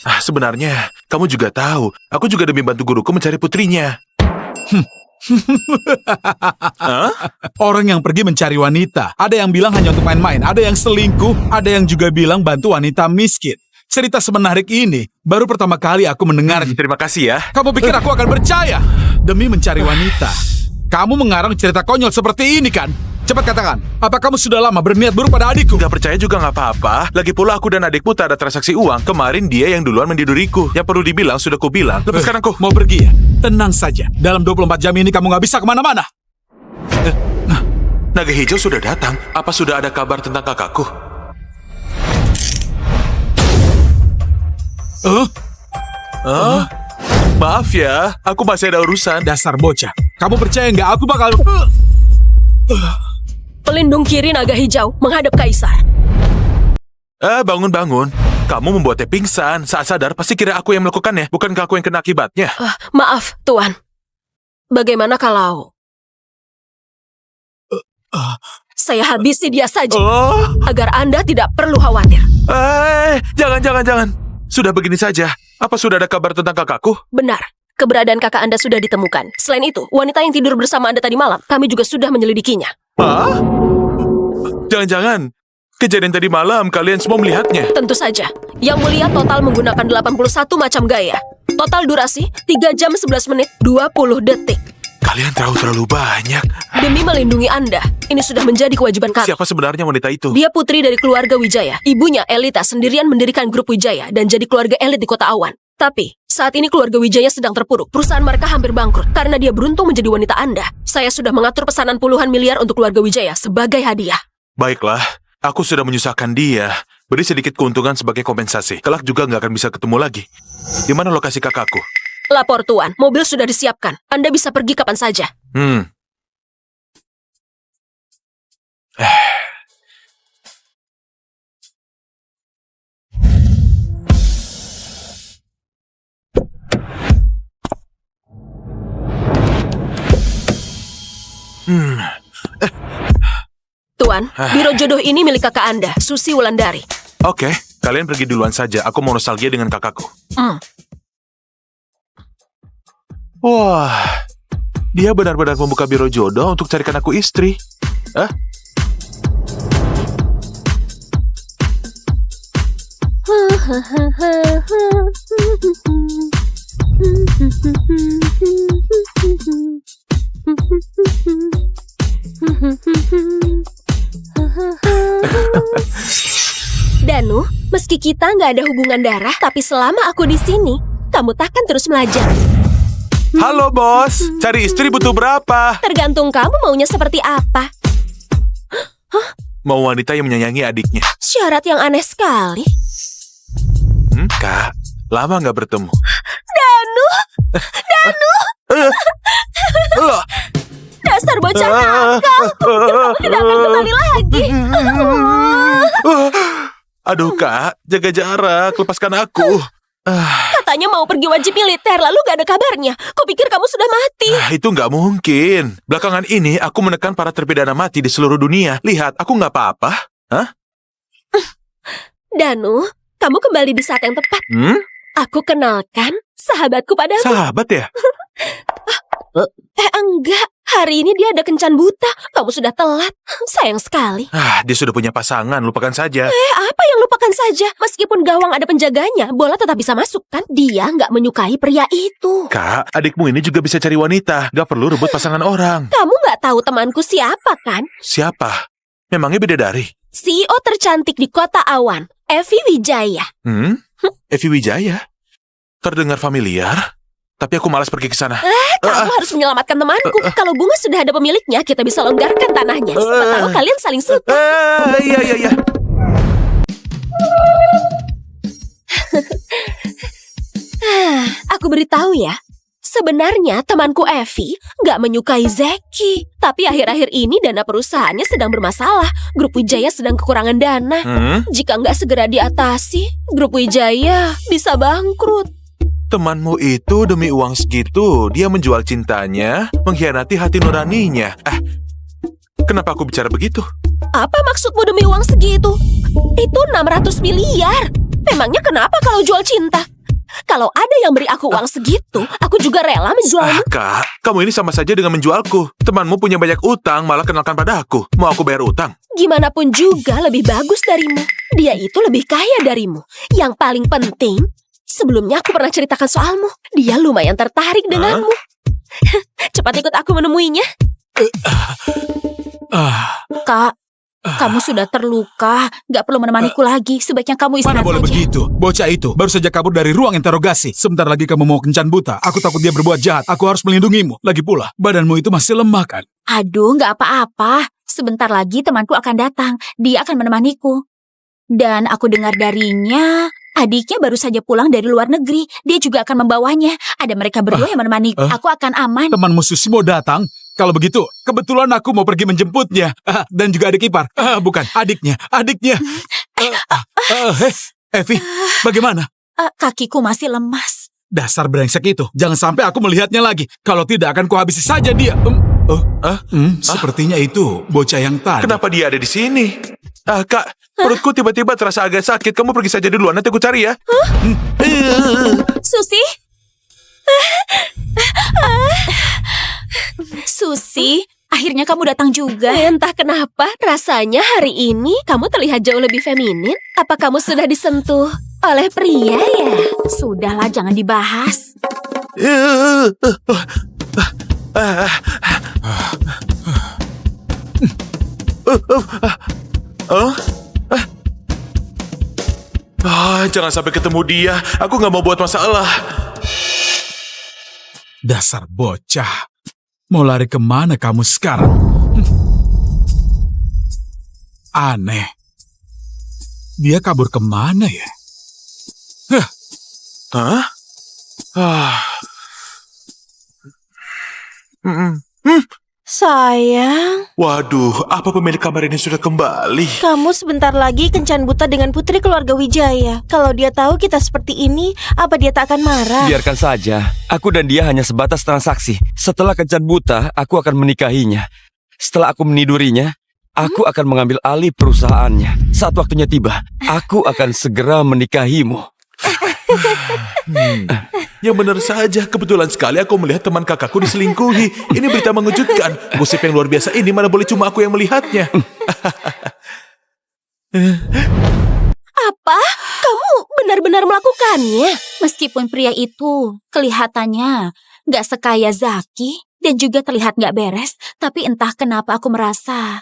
Sebenarnya, kamu juga tahu, aku juga demi bantu guruku mencari putrinya. Orang yang pergi mencari wanita, ada yang bilang hanya untuk main-main, ada yang selingkuh, ada yang juga bilang bantu wanita miskin. Cerita semenarik ini baru pertama kali aku mendengar. Terima kasih ya. Kamu pikir aku akan percaya? Demi mencari wanita, kamu mengarang cerita konyol seperti ini kan? Cepat katakan, apa kamu sudah lama berniat buruk pada adikku? Gak percaya juga gak apa-apa. Lagi pula aku dan adikmu tak ada transaksi uang. Kemarin dia yang duluan mendiduriku. Yang perlu dibilang sudah kubilang. Lepaskan aku. Mau pergi ya? Tenang saja. Dalam 24 jam ini kamu gak bisa kemana-mana. Naga hijau sudah datang. Apa sudah ada kabar tentang kakakku? Maaf ya, aku masih ada urusan. Dasar bocah. Kamu percaya nggak aku bakal... Pelindung kiri naga hijau menghadap kaisar. Bangun. Kamu membuatnya pingsan. Saat sadar, pasti kira aku yang melakukannya. Bukankah aku yang kena akibatnya? Maaf, Tuan. Bagaimana kalau... saya habisi dia saja. Agar Anda tidak perlu khawatir. Jangan. Sudah begini saja. Apa sudah ada kabar tentang kakakku? Benar. Keberadaan kakak Anda sudah ditemukan. Selain itu, wanita yang tidur bersama Anda tadi malam, kami juga sudah menyelidikinya. Jangan-jangan kejadian tadi malam kalian semua melihatnya. Tentu saja. Yang mulia total menggunakan 81 macam gaya. Total durasi 3 jam 11 menit 20 detik. Kalian terlalu banyak. Demi melindungi Anda, ini sudah menjadi kewajiban kami. Siapa sebenarnya wanita itu? Dia putri dari keluarga Wijaya. Ibunya Elita sendirian mendirikan grup Wijaya dan jadi keluarga elit di kota Awan. Tapi, saat ini keluarga Wijaya sedang terpuruk. Perusahaan mereka hampir bangkrut karena dia beruntung menjadi wanita Anda. Saya sudah mengatur pesanan puluhan miliar untuk keluarga Wijaya sebagai hadiah. Baiklah, aku sudah menyusahkan dia. Beri sedikit keuntungan sebagai kompensasi. Kelak juga nggak akan bisa ketemu lagi. Di mana lokasi kakakku? Lapor Tuan, mobil sudah disiapkan. Anda bisa pergi kapan saja. Tuan, biro jodoh ini milik kakak Anda, Susi Wulandari. Oke, kalian pergi duluan saja. Aku mau nostalgia dengan kakakku. Wah, dia benar-benar membuka biro jodoh untuk carikan aku istri. Hah? Danu, meski kita nggak ada hubungan darah, tapi selama aku di sini, kamu takkan terus melajang. Halo bos, cari istri butuh berapa? Tergantung kamu maunya seperti apa. Mau wanita yang menyayangi adiknya. Syarat yang aneh sekali. Kak, lama nggak bertemu. Danu! Dasar bocah nakal. Kamu tidak akan kembali lagi. Aduh kak, jaga jarak, lepaskan aku. Katanya mau pergi wajib militer, lalu gak ada kabarnya. Kupikir kamu sudah mati. Itu nggak mungkin. Belakangan ini aku menekan para terpidana mati di seluruh dunia. Lihat, aku nggak apa-apa. Hah? Danu, kamu kembali di saat yang tepat. Aku kenalkan sahabatku padamu. Sahabat ya? Enggak. Hari ini dia ada kencan buta. Kamu sudah telat. Sayang sekali. Dia sudah punya pasangan, lupakan saja. Apa yang lupakan saja? Meskipun gawang ada penjaganya, bola tetap bisa masuk kan? Dia nggak menyukai pria itu. Kak, adikmu ini juga bisa cari wanita. Gak perlu rebut pasangan orang. Kamu nggak tahu temanku siapa kan? Siapa? Memangnya bidadari? CEO tercantik di kota awan, Evi Wijaya. Evi Wijaya? Terdengar familiar, tapi aku malas pergi ke sana. Kamu harus menyelamatkan temanku. Kalau bunga sudah ada pemiliknya, kita bisa longgarkan tanahnya. Siapa tahu kalian saling suka. Iya. Aku beritahu ya. Sebenarnya temanku Evi nggak menyukai Zeki. Tapi akhir-akhir ini dana perusahaannya sedang bermasalah. Grup Wijaya sedang kekurangan dana. Jika nggak segera diatasi, Grup Wijaya bisa bangkrut. Temanmu itu demi uang segitu, dia menjual cintanya, mengkhianati hati nuraninya. Kenapa aku bicara begitu? Apa maksudmu demi uang segitu? Itu 600 miliar. Memangnya kenapa kalau jual cinta? Kalau ada yang beri aku uang segitu, aku juga rela menjualmu. Kak, kamu ini sama saja dengan menjualku. Temanmu punya banyak utang, malah kenalkan pada aku. Mau aku bayar utang? Gimana pun juga lebih bagus darimu. Dia itu lebih kaya darimu. Yang paling penting, sebelumnya aku pernah ceritakan soalmu. Dia lumayan tertarik denganmu. Cepat ikut aku menemuinya. Kak, kamu sudah terluka. Gak perlu menemaniku lagi. Sebaiknya kamu istirahat Mana boleh saja. begitu? Bocah itu baru saja kabur dari ruang interogasi. Sebentar lagi kamu mau kencan buta. Aku takut dia berbuat jahat. Aku harus melindungimu. Lagi pula, badanmu itu masih lemah kan? Aduh, gak apa-apa. Sebentar lagi temanku akan datang. Dia akan menemaniku. Dan aku dengar darinya, adiknya baru saja pulang dari luar negeri. Dia juga akan membawanya. Ada mereka berdua yang menemaniku. Aku akan aman. Temanmu Susi mau datang? Kalau begitu, kebetulan aku mau pergi menjemputnya. Dan juga adik ipar. Bukan, adiknya. Evi, bagaimana? Kakiku masih lemas. Dasar brengsek itu. Jangan sampai aku melihatnya lagi. Kalau tidak akan kuhabisi saja dia. Sepertinya itu bocah yang tadi. Kenapa dia ada di sini? Kak, perutku tiba-tiba terasa agak sakit. Kamu pergi saja duluan, nanti aku cari ya. Susi? Susi, akhirnya kamu datang juga. Entah kenapa, rasanya hari ini kamu terlihat jauh lebih feminin. Apa kamu sudah disentuh oleh pria ya? Sudahlah, jangan dibahas. Jangan sampai ketemu dia. Aku nggak mau buat masalah. Dasar bocah. Mau lari kemana kamu sekarang? Aneh. Dia kabur kemana ya? Hah? Sayang, Waduh, apa pemilik kamar ini sudah kembali? kamu sebentar lagi kencan buta dengan putri keluarga Wijaya. Kalau dia tahu kita seperti ini, apa dia tak akan marah? Biarkan saja. Aku dan dia hanya sebatas transaksi. Setelah kencan buta, aku akan menikahinya. Setelah aku menidurinya, aku akan mengambil alih perusahaannya. Saat waktunya tiba, aku akan segera menikahimu. Yang benar saja, kebetulan sekali aku melihat teman kakakku diselingkuhi. Ini berita mengejutkan. Gosip yang luar biasa ini mana boleh cuma aku yang melihatnya. Apa? Kamu benar-benar melakukannya? Meskipun pria itu kelihatannya gak sekaya Zaki dan juga terlihat gak beres, tapi entah kenapa aku merasa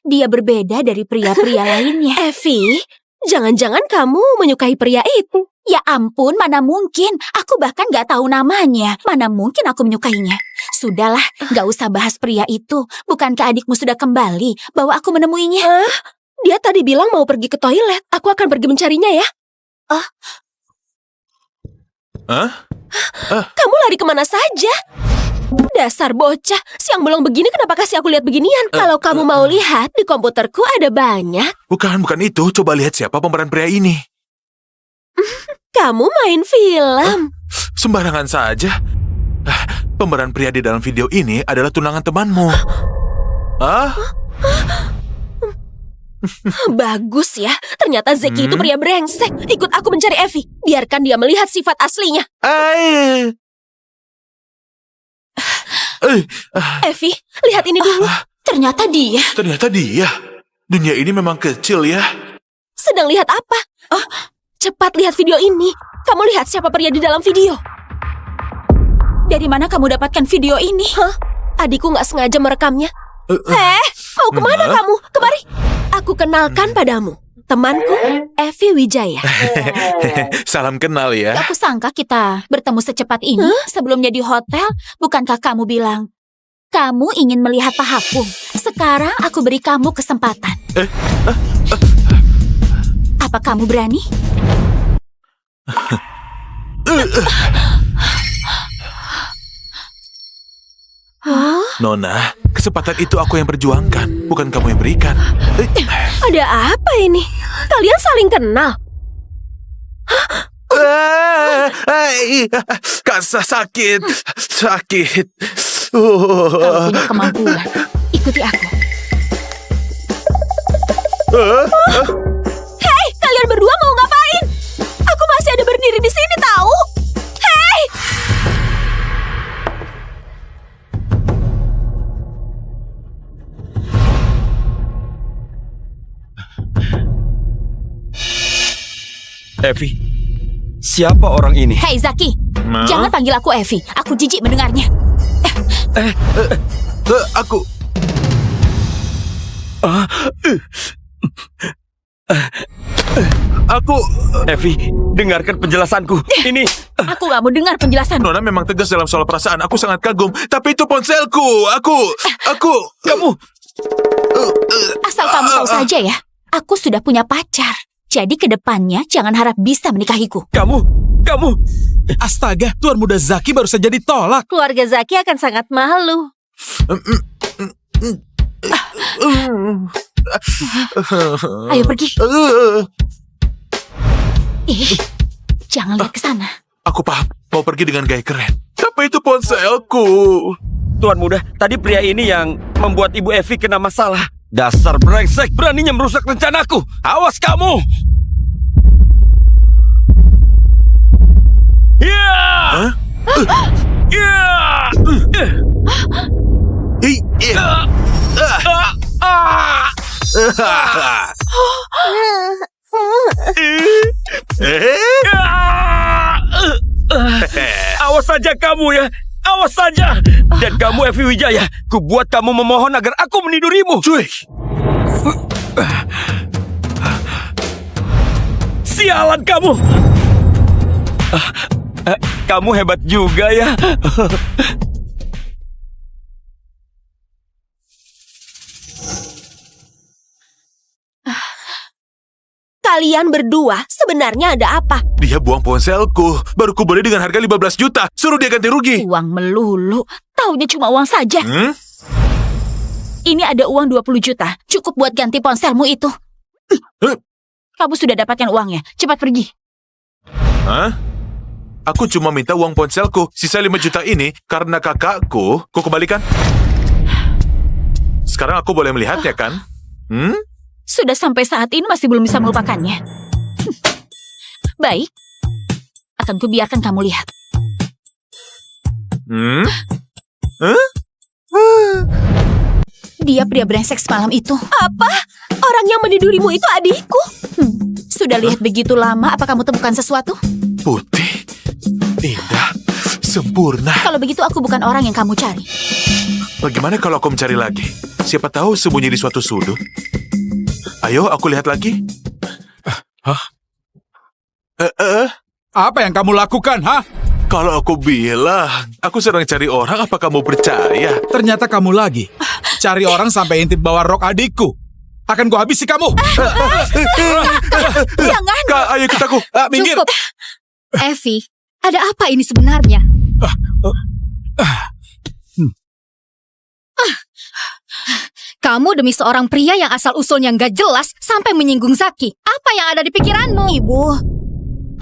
dia berbeda dari pria-pria lainnya. Evi, jangan-jangan kamu menyukai pria itu? Ya ampun, mana mungkin. Aku bahkan gak tahu namanya. Mana mungkin aku menyukainya. Sudahlah, gak usah bahas pria itu. Bukankah adikmu sudah kembali bahwa aku menemuinya? Dia tadi bilang mau pergi ke toilet. Aku akan pergi mencarinya ya. Kamu lari kemana saja? Dasar bocah, siang bolong begini kenapa kasih aku lihat beginian? Kalau kamu mau lihat, di komputerku ada banyak. Bukan itu. Coba lihat siapa pemeran pria ini. Kamu main film. Sembarangan saja. Pemeran pria di dalam video ini adalah tunangan temanmu. Bagus ya, ternyata Zeki itu pria brengsek. Ikut aku mencari Evi, biarkan dia melihat sifat aslinya. Evi, lihat ini dulu. Ternyata dia. Ternyata dia. Dunia ini memang kecil ya. Sedang lihat apa? Cepat lihat video ini. Kamu lihat siapa pria di dalam video? Dari mana kamu dapatkan video ini? Adikku nggak sengaja merekamnya. Mau kemana kamu? Kemari. Aku kenalkan padamu. Temanku, Evi Wijaya. Salam kenal ya. Aku sangka kita bertemu secepat ini. Sebelumnya di hotel, bukankah kamu bilang kamu ingin melihat pahaku? Sekarang aku beri kamu kesempatan. Apa kamu berani? Nona, kesempatan itu aku yang perjuangkan, bukan kamu yang berikan. Ada apa ini? Kalian saling kenal? Sakit. Kau punya kemampuan. Ikuti aku. Hei, kalian berdua mau ngapain? Aku masih ada berdiri di sini tahu. Hei! Evi, siapa orang ini? Hei Zaki, jangan panggil aku Evi. Aku jijik mendengarnya. Aku... Evi, dengarkan penjelasanku. Ini... Aku gak mau dengar penjelasan. Nona memang tegas dalam soal perasaan. Aku sangat kagum. Tapi itu ponselku. Kamu... Asal kamu tahu saja ya, aku sudah punya pacar. Jadi kedepannya jangan harap bisa menikahiku. Kamu... Astaga, Tuan Muda Zaki baru saja ditolak. keluarga Zaki akan sangat malu. Ayo pergi. Jangan lihat ke sana. Aku paham. Mau pergi dengan gaya keren. Tapi itu ponselku. Tuan Muda, tadi pria ini yang membuat Ibu Evi kena masalah. Dasar brengsek, beraninya merusak rencanaku. Awas kamu! Ya! Awas saja kamu ya. Awas saja. Dan kamu Evi Wijaya, kubuat kamu memohon agar aku menidurimu. Cuy. Sialan kamu! Kamu hebat juga ya. Kalian berdua sebenarnya ada apa? Dia buang ponselku. Baru kubeli dengan harga 15 juta. Suruh dia ganti rugi. Uang melulu. Taunya cuma uang saja. Hmm? Ini ada uang 20 juta. Cukup buat ganti ponselmu itu. Kamu sudah dapatkan uangnya. Cepat pergi. Hah? Aku cuma minta uang ponselku. Sisa 5 juta ini karena kakakku. Kau kembalikan? Sekarang aku boleh melihatnya kan? Hmm? Sudah sampai saat ini masih belum bisa melupakannya. Baik. Akan kubiarkan kamu lihat. Hmm? Dia pria brengsek semalam itu. Apa? Orang yang menidurimu itu adikku? Sudah lihat begitu lama, apa kamu temukan sesuatu? Putih, indah, sempurna. Kalau begitu aku bukan orang yang kamu cari. Bagaimana kalau aku mencari lagi? Siapa tahu sembunyi di suatu sudut. Ayo, aku lihat lagi. Apa yang kamu lakukan, ha? Kalau aku bilang, aku sedang cari orang, apa kamu percaya? Ternyata kamu lagi. Cari orang sampai intip bawa rok adikku. Akan kuhabisi kamu. Jangan. Kak, ayo ikut aku. Minggir. Cukup. Evi, ada apa ini sebenarnya? Kamu demi seorang pria yang asal-usulnya nggak jelas sampai menyinggung Zaki. Apa yang ada di pikiranmu? Ibu,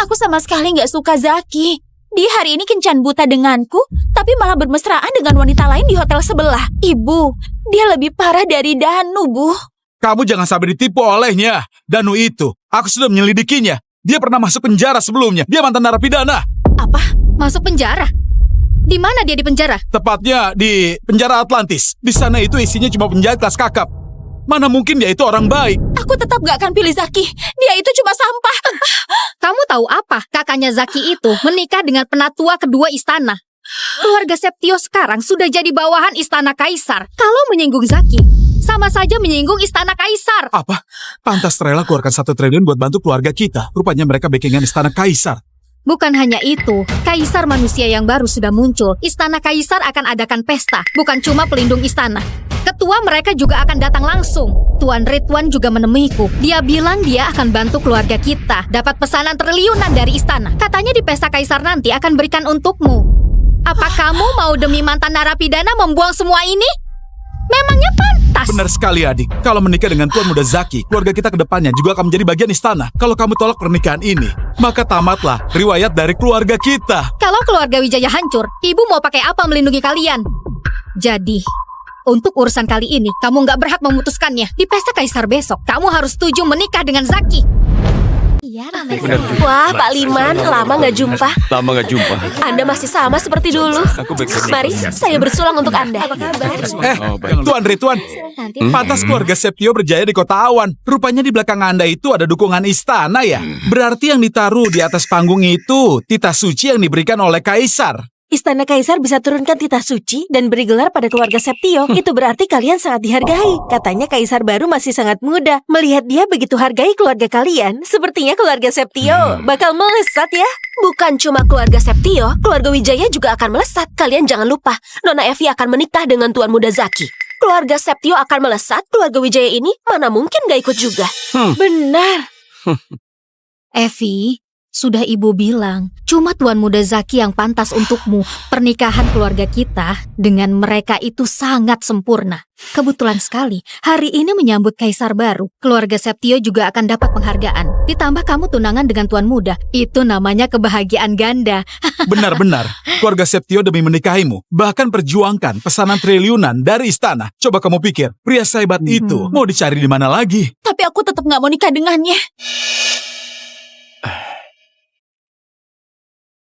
aku sama sekali nggak suka Zaki. Dia hari ini kencan buta denganku, tapi malah bermesraan dengan wanita lain di hotel sebelah. Ibu, dia lebih parah dari Danu, Bu. Kamu jangan sampai ditipu olehnya. Danu itu, aku sudah menyelidikinya. Dia pernah masuk penjara sebelumnya. Dia mantan narapidana. Apa? Masuk penjara? Di mana dia di penjara? Tepatnya di penjara Atlantis. Di sana itu isinya cuma penjahat kelas kakap. Mana mungkin dia itu orang baik. Aku tetap gak akan pilih Zaki. Dia itu cuma sampah. Kamu tahu apa? Kakaknya Zaki itu menikah dengan penatua kedua istana. Keluarga Septio sekarang sudah jadi bawahan istana Kaisar. Kalau menyinggung Zaki, sama saja menyinggung istana Kaisar. Apa? Pantas rela keluarkan 1 triliun buat bantu keluarga kita. Rupanya mereka backingan istana Kaisar. Bukan hanya itu, Kaisar manusia yang baru sudah muncul. Istana Kaisar akan adakan pesta, bukan cuma pelindung istana. Ketua mereka juga akan datang langsung. Tuan Ridwan juga menemuiku. Dia bilang dia akan bantu keluarga kita. Dapat pesanan triliunan dari istana. Katanya di pesta Kaisar nanti akan berikan untukmu. Apa kamu mau demi mantan narapidana membuang semua ini? Memangnya pantas? Benar sekali, adik. Kalau menikah dengan Tuan Muda Zaki, keluarga kita ke depannya juga akan menjadi bagian istana. Kalau kamu tolak pernikahan ini, maka tamatlah riwayat dari keluarga kita. Kalau keluarga Wijaya hancur, ibu mau pakai apa melindungi kalian? Jadi, untuk urusan kali ini, kamu nggak berhak memutuskannya. Di pesta Kaisar besok, kamu harus setuju menikah dengan Zaki. Iya, ramai sekali. Wah, Pak Liman, lama nggak jumpa. Lama nggak jumpa. Anda masih sama seperti dulu. Aku baik-baik. Mari, saya bersulang untuk Anda. Apa kabar? Oh, baik. Tuan Ridwan, Nanti pantas keluarga Septio berjaya di kota awan. Rupanya di belakang Anda itu ada dukungan istana ya. Berarti yang ditaruh di atas panggung itu titah suci yang diberikan oleh Kaisar. Istana Kaisar bisa turunkan titah suci dan beri gelar pada keluarga Septio. Itu berarti kalian sangat dihargai. Katanya Kaisar baru masih sangat muda. Melihat dia begitu hargai keluarga kalian, sepertinya keluarga Septio bakal melesat ya. Bukan cuma keluarga Septio, keluarga Wijaya juga akan melesat. Kalian jangan lupa, Nona Evi akan menikah dengan Tuan Muda Zaki. Keluarga Septio akan melesat, keluarga Wijaya ini mana mungkin gak ikut juga. Benar. Evi, sudah ibu bilang, cuma Tuan Muda Zaki yang pantas untukmu. Pernikahan keluarga kita dengan mereka itu sangat sempurna. Kebetulan sekali, hari ini menyambut Kaisar baru. Keluarga Septio juga akan dapat penghargaan. Ditambah kamu tunangan dengan Tuan Muda. Itu namanya kebahagiaan ganda. Benar-benar, keluarga Septio demi menikahimu, bahkan perjuangkan pesanan triliunan dari istana. Coba kamu pikir, pria sehebat itu mau dicari di mana lagi? Tapi aku tetap gak mau nikah dengannya.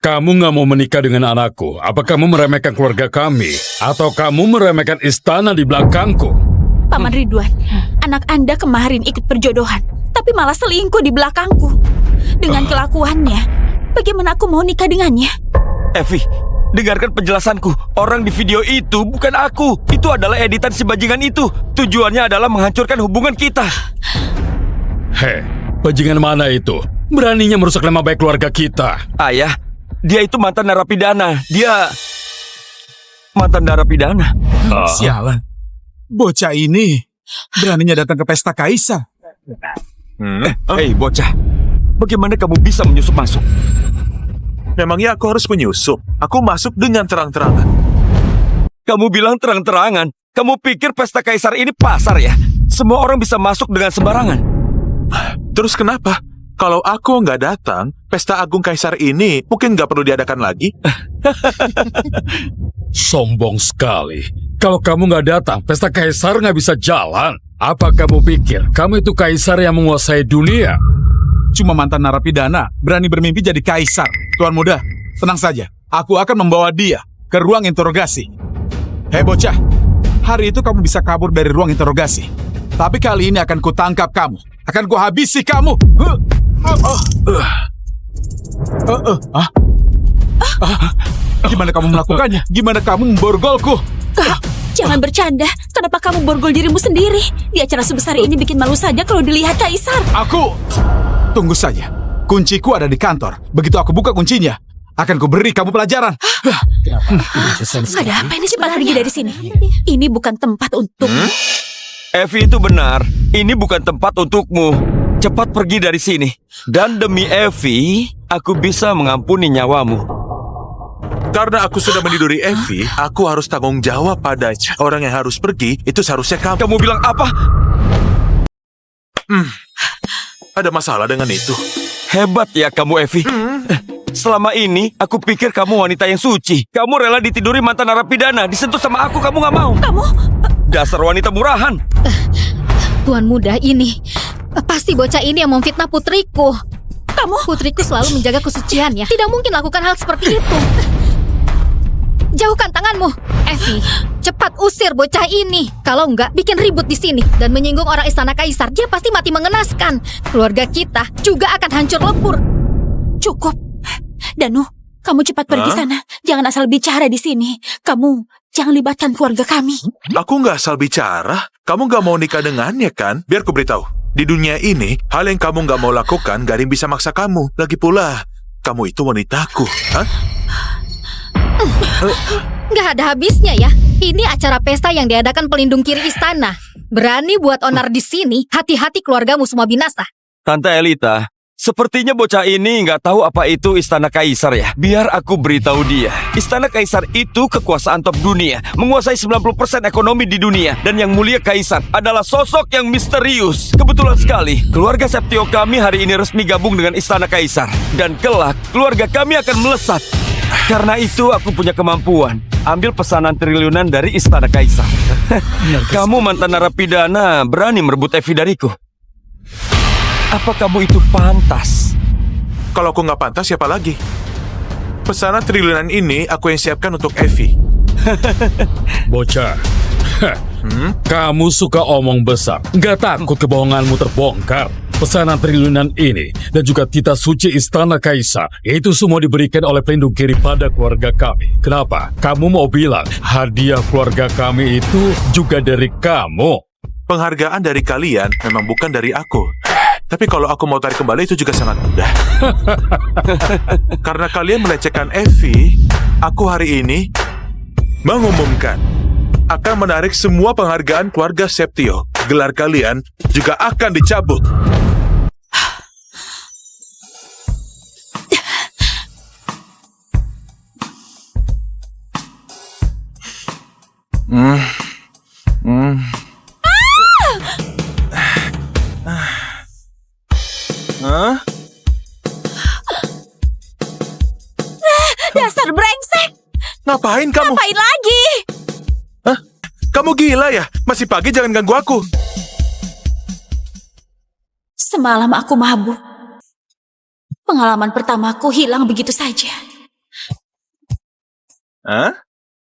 Kamu nggak mau menikah dengan anakku? Apa kamu meremehkan keluarga kami? Atau kamu meremehkan istana di belakangku? Paman Ridwan, anak Anda kemarin ikut perjodohan, tapi malah selingkuh di belakangku. Dengan kelakuannya, bagaimana aku mau nikah dengannya? Evi, dengarkan penjelasanku. Orang di video itu bukan aku. Itu adalah editan si bajingan itu. Tujuannya adalah menghancurkan hubungan kita. Hei, bajingan mana itu? Beraninya merusak nama baik keluarga kita. Ayah, dia itu mantan narapidana. Dia mantan narapidana. Sialan. Bocah ini beraninya datang ke pesta kaisar. Hei bocah, bagaimana kamu bisa menyusup masuk? Memangnya aku harus menyusup? Aku masuk dengan terang-terangan. Kamu bilang terang-terangan. Kamu pikir pesta kaisar ini pasar ya? Semua orang bisa masuk dengan sembarangan. Terus kenapa? Kalau aku nggak datang, pesta agung kaisar ini mungkin nggak perlu diadakan lagi. Sombong sekali. Kalau kamu nggak datang, pesta kaisar nggak bisa jalan. Apa kamu pikir kamu itu kaisar yang menguasai dunia? Cuma mantan narapidana berani bermimpi jadi kaisar. Tuan muda, tenang saja. Aku akan membawa dia ke ruang interogasi. Hei bocah, hari itu kamu bisa kabur dari ruang interogasi. Tapi kali ini akan kutangkap kamu. Akan kuhabisi kamu. Gimana kamu melakukannya? Gimana kamu memborgolku? Kak, jangan bercanda. Kenapa kamu borgol dirimu sendiri? Di acara sebesar ini bikin malu saja kalau dilihat kaisar. Aku... Tunggu saja. Kunciku ada di kantor. Begitu aku buka kuncinya, akan kuberi kamu pelajaran. Ada apa ini? Cepat pergi dari sini. Ini bukan tempat untuk... Evi itu benar. Ini bukan tempat untukmu. Cepat pergi dari sini. Dan demi Evi, aku bisa mengampuni nyawamu. Karena aku sudah meniduri Evi, aku harus tanggung jawab padanya. Orang yang harus pergi, itu seharusnya kamu. Kamu bilang apa? Ada masalah dengan itu. Hebat ya kamu, Evi. Selama ini, aku pikir kamu wanita yang suci. Kamu rela ditiduri mantan narapidana. Disentuh sama aku, kamu gak mau. Kamu... Dasar wanita murahan. Tuan muda ini, pasti bocah ini yang memfitnah putriku. Putriku selalu menjaga kesuciannya. Tidak mungkin lakukan hal seperti itu. Jauhkan tanganmu, Evi. Cepat usir bocah ini. Kalau enggak, bikin ribut di sini dan menyinggung orang istana kaisar. Dia pasti mati mengenaskan. Keluarga kita juga akan hancur lebur. Cukup. Danu, kamu cepat pergi sana. Jangan asal bicara di sini. Kamu jangan libatkan keluarga kami. Aku nggak asal bicara. Kamu nggak mau nikah dengannya kan? Biar ku beritahu. Di dunia ini, hal yang kamu nggak mau lakukan, gak ada yang bisa maksa kamu. Lagi pula, kamu itu wanitaku. Hah? Nggak ada habisnya ya. Ini acara pesta yang diadakan pelindung kiri istana. Berani buat onar di sini, hati-hati keluargamu semua binasa. Tante Elita, sepertinya bocah ini nggak tahu apa itu istana kaisar ya. Biar aku beritahu dia. Istana kaisar itu kekuasaan top dunia, menguasai 90% ekonomi di dunia. Dan yang mulia kaisar adalah sosok yang misterius. Kebetulan sekali, keluarga Septio kami hari ini resmi gabung dengan istana kaisar. Dan kelak, keluarga kami akan melesat. Karena itu aku punya kemampuan ambil pesanan triliunan dari istana kaisar. Kamu mantan narapidana berani merebut Evi dariku. Apa kamu itu pantas? Kalau aku nggak pantas, siapa lagi? Pesanan triliunan ini aku yang siapkan untuk Evi. Bocah, kamu suka omong besar. Nggak takut kebohonganmu terbongkar. Pesanan triliunan ini dan juga titah suci istana kaisar itu semua diberikan oleh pelindung kiri pada keluarga kami. Kenapa? Kamu mau bilang hadiah keluarga kami itu juga dari kamu? Penghargaan dari kalian memang bukan dari aku. Tapi kalau aku mau tarik kembali itu juga sangat mudah. Karena kalian melecehkan Evi, aku hari ini mengumumkan akan menarik semua penghargaan keluarga Septio. Gelar kalian juga akan dicabut. Dasar brengsek. Ngapain kamu? Ngapain lagi? Hah? Kamu gila ya? Masih pagi jangan ganggu aku. Semalam aku mabuk. Pengalaman pertamaku hilang begitu saja. Hah?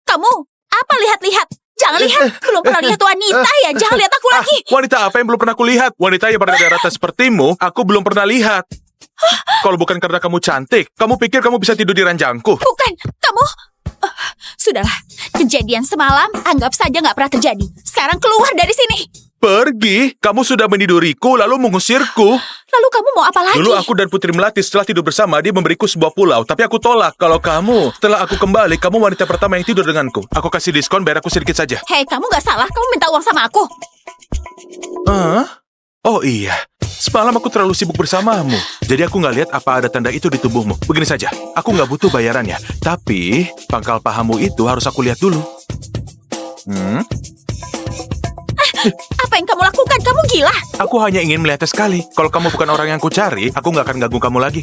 Kamu, apa lihat-lihat? Jangan lihat, belum pernah lihat wanita ya. Jangan lihat aku lagi. Wanita apa yang belum pernah aku lihat? Wanita yang berdarah sepertimu, aku belum pernah lihat. Kalau bukan karena kamu cantik, kamu pikir kamu bisa tidur di ranjangku? Bukan, kamu... Sudahlah, kejadian semalam anggap saja nggak pernah terjadi. Sekarang keluar dari sini. Pergi? Kamu sudah meniduriku lalu mengusirku. Lalu kamu mau apa lagi? Dulu aku dan Putri Melati setelah tidur bersama, dia memberiku sebuah pulau. Tapi aku tolak. Kalau kamu, setelah aku kembali, kamu wanita pertama yang tidur denganku. Aku kasih diskon, bayar aku sedikit saja. Hei, kamu gak salah. Kamu minta uang sama aku. Oh iya, semalam aku terlalu sibuk bersamamu. Jadi aku nggak lihat apa ada tanda itu di tubuhmu. Begini saja, aku nggak butuh bayarannya. Tapi pangkal pahamu itu harus aku lihat dulu. Apa yang kamu lakukan? Kamu gila. Aku hanya ingin melihatnya sekali. Kalau kamu bukan orang yang kucari, aku nggak akan ganggu kamu lagi.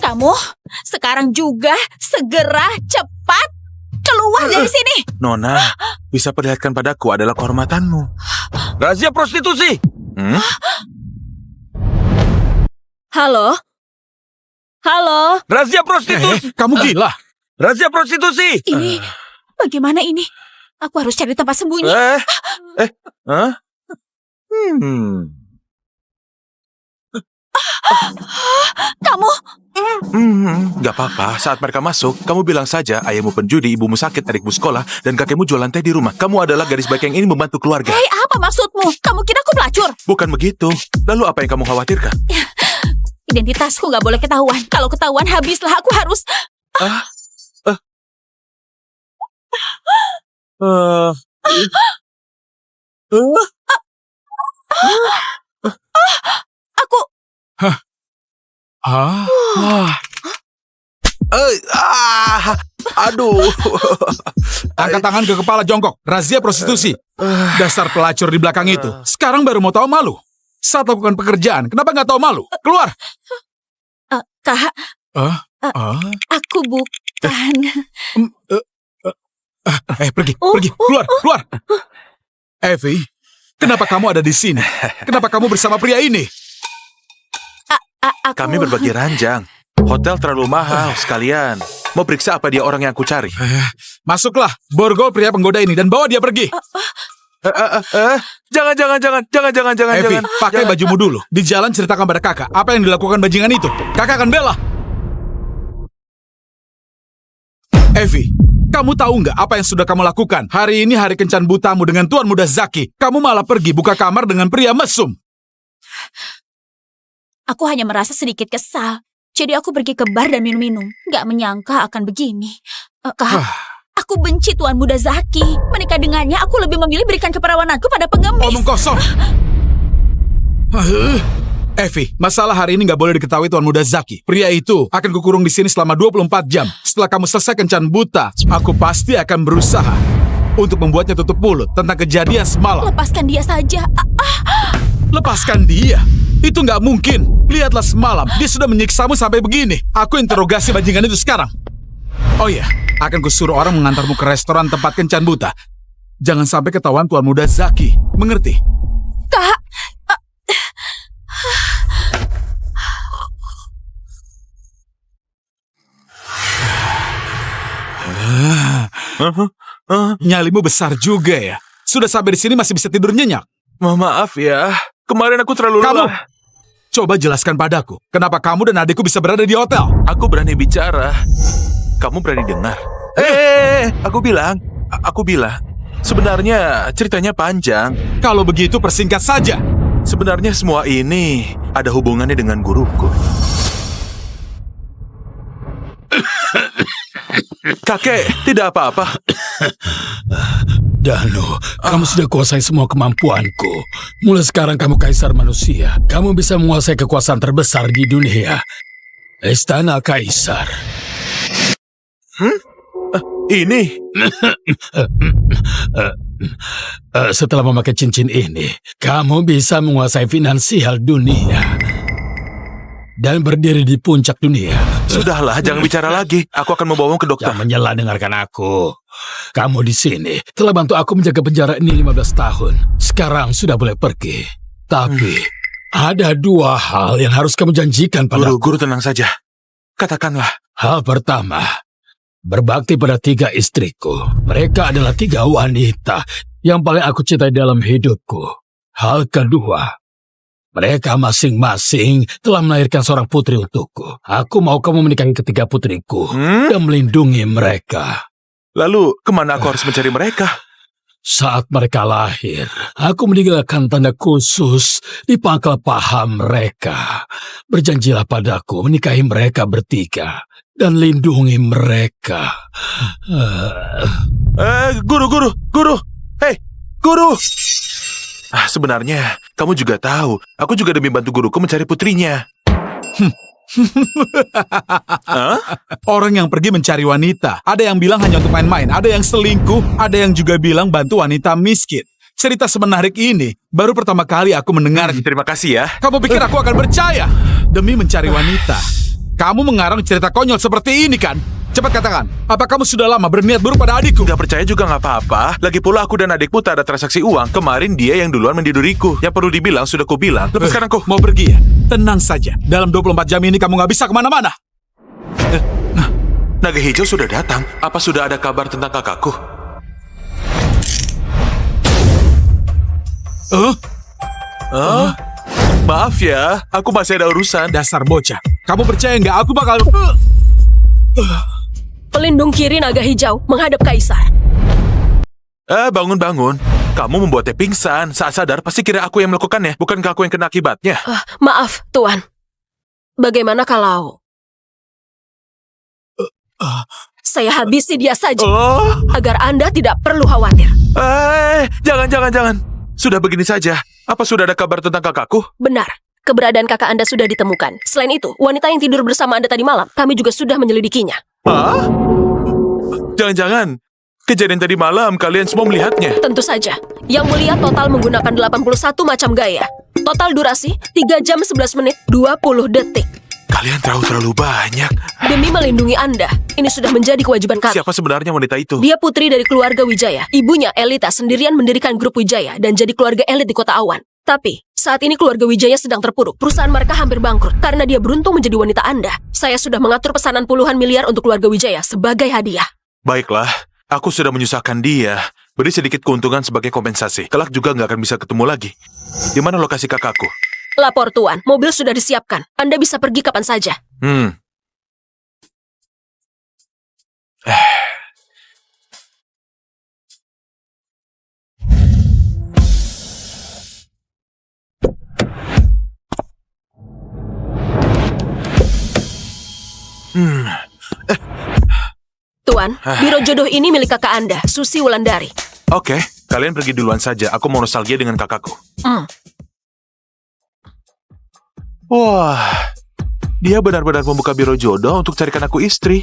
Kamu sekarang juga segera cepat keluar dari sini. Nona, bisa perlihatkan padaku adalah kehormatanmu. Razia prostitusi! Halo? Halo? Razia prostitusi! Kamu gila? Razia prostitusi! Ini bagaimana ini? Aku harus cari tempat sembunyi. Kamu Gak apa-apa, saat mereka masuk, kamu bilang saja ayahmu penjudi, ibumu sakit, adikmu sekolah, dan kakekmu jualan teh di rumah. Kamu adalah gadis baik yang ingin membantu keluarga. Hei, apa maksudmu? Kamu kira aku pelacur? Bukan begitu. Lalu apa yang kamu khawatirkan? Identitasku gak boleh ketahuan. Kalau ketahuan, habislah. Aku harus... Aku... Aduh. Angkat tangan ke kepala jongkok. Razia prostitusi. Dasar pelacur di belakang itu. Sekarang baru mau tahu malu. Saat lakukan pekerjaan, kenapa nggak tahu malu? Keluar. Kak, aku bukan... Pergi. Keluar. Evie, kenapa kamu ada di sini? Kenapa kamu bersama pria ini? Aku... Kami berbagi ranjang. Hotel terlalu mahal sekalian. Mau periksa apa dia orang yang aku cari? Masuklah, borgol pria penggoda ini dan bawa dia pergi. Jangan. Evie, pakai bajumu dulu. Di jalan ceritakan pada kakak apa yang dilakukan bajingan itu. Kakak akan bela. Evie, kamu tahu nggak apa yang sudah kamu lakukan? Hari ini hari kencan butamu dengan Tuan Muda Zaki. Kamu malah pergi buka kamar dengan pria mesum. Aku hanya merasa sedikit kesal. Jadi aku pergi ke bar dan minum-minum. Gak menyangka akan begini. Kak, aku benci Tuan Muda Zaki. Menikah dengannya, aku lebih memilih berikan keperawananku pada pengemis. Omong kosong. Evie, masalah hari ini nggak boleh diketahui Tuan Muda Zaki. Pria itu akan kukurung di sini selama 24 jam. Setelah kamu selesai kencan buta, aku pasti akan berusaha untuk membuatnya tutup mulut tentang kejadian semalam. Lepaskan dia saja. Lepaskan dia? Itu nggak mungkin. Lihatlah semalam, dia sudah menyiksamu sampai begini. Aku interogasi bajingan itu sekarang. Oh iya, akan kusuruh orang mengantarmu ke restoran tempat kencan buta. Jangan sampai ketahuan Tuan Muda Zaki. Mengerti? Kak, Nyalimu besar juga ya. Sudah sampai di sini masih bisa tidur nyenyak. Maaf ya, kemarin aku terlalu Kamu, lelah. coba jelaskan padaku, kenapa kamu dan adikku bisa berada di hotel? Aku berani bicara. Kamu berani dengar. Aku bilang. Sebenarnya ceritanya panjang. Kalau begitu persingkat saja. Sebenarnya semua ini ada hubungannya dengan guruku. Kakek, tidak apa-apa. Dano, kamu sudah kuasai semua kemampuanku. Mulai sekarang kamu kaisar manusia. Kamu bisa menguasai kekuasaan terbesar di dunia. Istana Kaisar. Ini. Setelah memakai cincin ini, kamu bisa menguasai finansial dunia. Dan berdiri di puncak dunia. Sudahlah, jangan bicara lagi. Aku akan membawamu ke dokter. Jangan menyela, dengarkan aku. Kamu di sini telah bantu aku menjaga penjara ini 15 tahun. Sekarang sudah boleh pergi. Tapi ada dua hal yang harus kamu janjikan padaku. Guru, tenang saja. Katakanlah. Hal pertama, berbakti pada 3 istriku. Mereka adalah 3 wanita yang paling aku cintai dalam hidupku. Hal kedua, mereka masing-masing telah melahirkan seorang putri untukku. Aku mau kamu menikahi ketiga putriku dan melindungi mereka. Lalu, kemana aku harus mencari mereka? Saat mereka lahir, aku meninggalkan tanda khusus di pangkal paha mereka. Berjanjilah padaku menikahi mereka bertiga dan lindungi mereka. Guru. Hei, guru. Sebenarnya, kamu juga tahu, aku juga demi bantu guruku mencari putrinya. Orang yang pergi mencari wanita, ada yang bilang hanya untuk main-main, ada yang selingkuh, ada yang juga bilang bantu wanita miskin. Cerita semenarik ini baru pertama kali aku mendengar. Terima kasih ya. Kamu pikir aku akan percaya? Demi mencari wanita, kamu mengarang cerita konyol seperti ini kan? Cepat katakan, apa kamu sudah lama berniat buruk pada adikku? Gak percaya juga gak apa-apa. Lagi pula aku dan adikmu tak ada transaksi uang. Kemarin dia yang duluan mendiduriku. Yang perlu dibilang sudah kubilang. Lepaskan aku. Mau pergi ya? Tenang saja, dalam 24 jam ini kamu gak bisa kemana-mana. Naga hijau sudah datang. Apa sudah ada kabar tentang kakakku? Maaf ya, aku masih ada urusan. Dasar bocah, kamu percaya nggak aku bakal... Pelindung kiri naga hijau menghadap kaisar. Bangun. Kamu membuatnya pingsan. Saat sadar, pasti kira aku yang melakukannya. Bukankah aku yang kena akibatnya? Maaf, Tuan. Bagaimana kalau... saya habisi dia saja, agar Anda tidak perlu khawatir. Jangan. Sudah begini saja. Apa sudah ada kabar tentang kakakku? Benar, keberadaan kakak Anda sudah ditemukan. Selain itu, wanita yang tidur bersama Anda tadi malam, kami juga sudah menyelidikinya. Jangan-jangan kejadian tadi malam kalian semua melihatnya. Tentu saja. Yang mulia total menggunakan 81 macam gaya. Total durasi 3 jam 11 menit 20 detik. Kalian terlalu banyak. Demi melindungi Anda, ini sudah menjadi kewajiban kami. Siapa sebenarnya wanita itu? Dia putri dari keluarga Wijaya. Ibunya, Elita, sendirian mendirikan grup Wijaya dan jadi keluarga elit di kota Awan. Tapi, saat ini keluarga Wijaya sedang terpuruk. Perusahaan mereka hampir bangkrut karena dia beruntung menjadi wanita Anda. Saya sudah mengatur pesanan puluhan miliar untuk keluarga Wijaya sebagai hadiah. Baiklah, aku sudah menyusahkan dia. Beri sedikit keuntungan sebagai kompensasi. Kelak juga nggak akan bisa ketemu lagi. Di mana lokasi kakakku? Lapor Tuan, mobil sudah disiapkan. Anda bisa pergi kapan saja. Tuan, biro jodoh ini milik kakak Anda, Susi Wulandari. Oke, kalian pergi duluan saja. Aku mau nostalgia dengan kakakku. Wah, dia benar-benar membuka biro jodoh untuk carikan aku istri.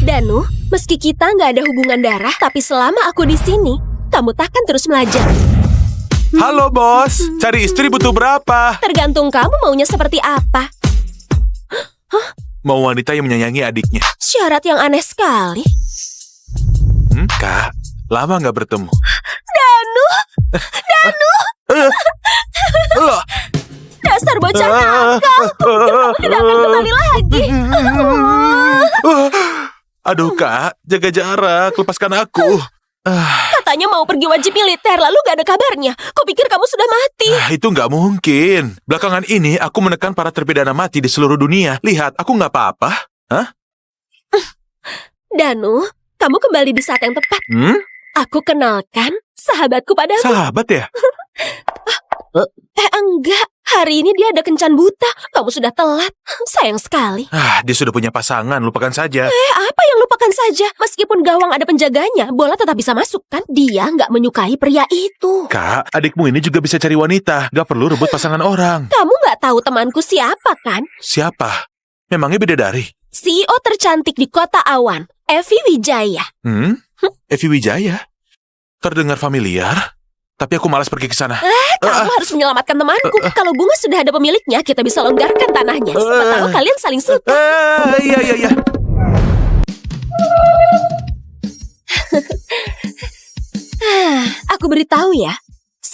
Danu, meski kita nggak ada hubungan darah, tapi selama aku di sini, kamu takkan terus melajang. Halo bos, cari istri butuh berapa? Tergantung kamu maunya seperti apa. Mau wanita yang menyayangi adiknya. Syarat yang aneh sekali. Kak, lama nggak bertemu. Danu! Dasar bocah nakal. Kamu tidak akan kembali lagi. Aduh kak, jaga jarak, lepaskan aku. Katanya mau pergi wajib militer, lalu gak ada kabarnya. Kau pikir kamu sudah mati? Itu nggak mungkin. Belakangan ini aku menekan para terpidana mati di seluruh dunia. Lihat, aku nggak apa-apa. Danu, kamu kembali di saat yang tepat. Aku kenalkan sahabatku padamu. Sahabat ya? Enggak. Hari ini dia ada kencan buta. Kamu sudah telat. Sayang sekali. Dia sudah punya pasangan, lupakan saja. Apa yang lupakan saja? Meskipun gawang ada penjaganya, bola tetap bisa masuk kan? Dia nggak menyukai pria itu. Kak, adikmu ini juga bisa cari wanita. Gak perlu rebut pasangan orang. Kamu nggak tahu temanku siapa kan? Siapa? Memangnya bidadari? CEO tercantik di kota Awan, Evi Wijaya. Evi Wijaya? Terdengar familiar, tapi aku malas pergi ke sana. Kamu harus menyelamatkan temanku. Kalau bunga sudah ada pemiliknya, kita bisa longgarkan tanahnya. Siapa tahu kalian saling suka. Iya. Aku beritahu ya,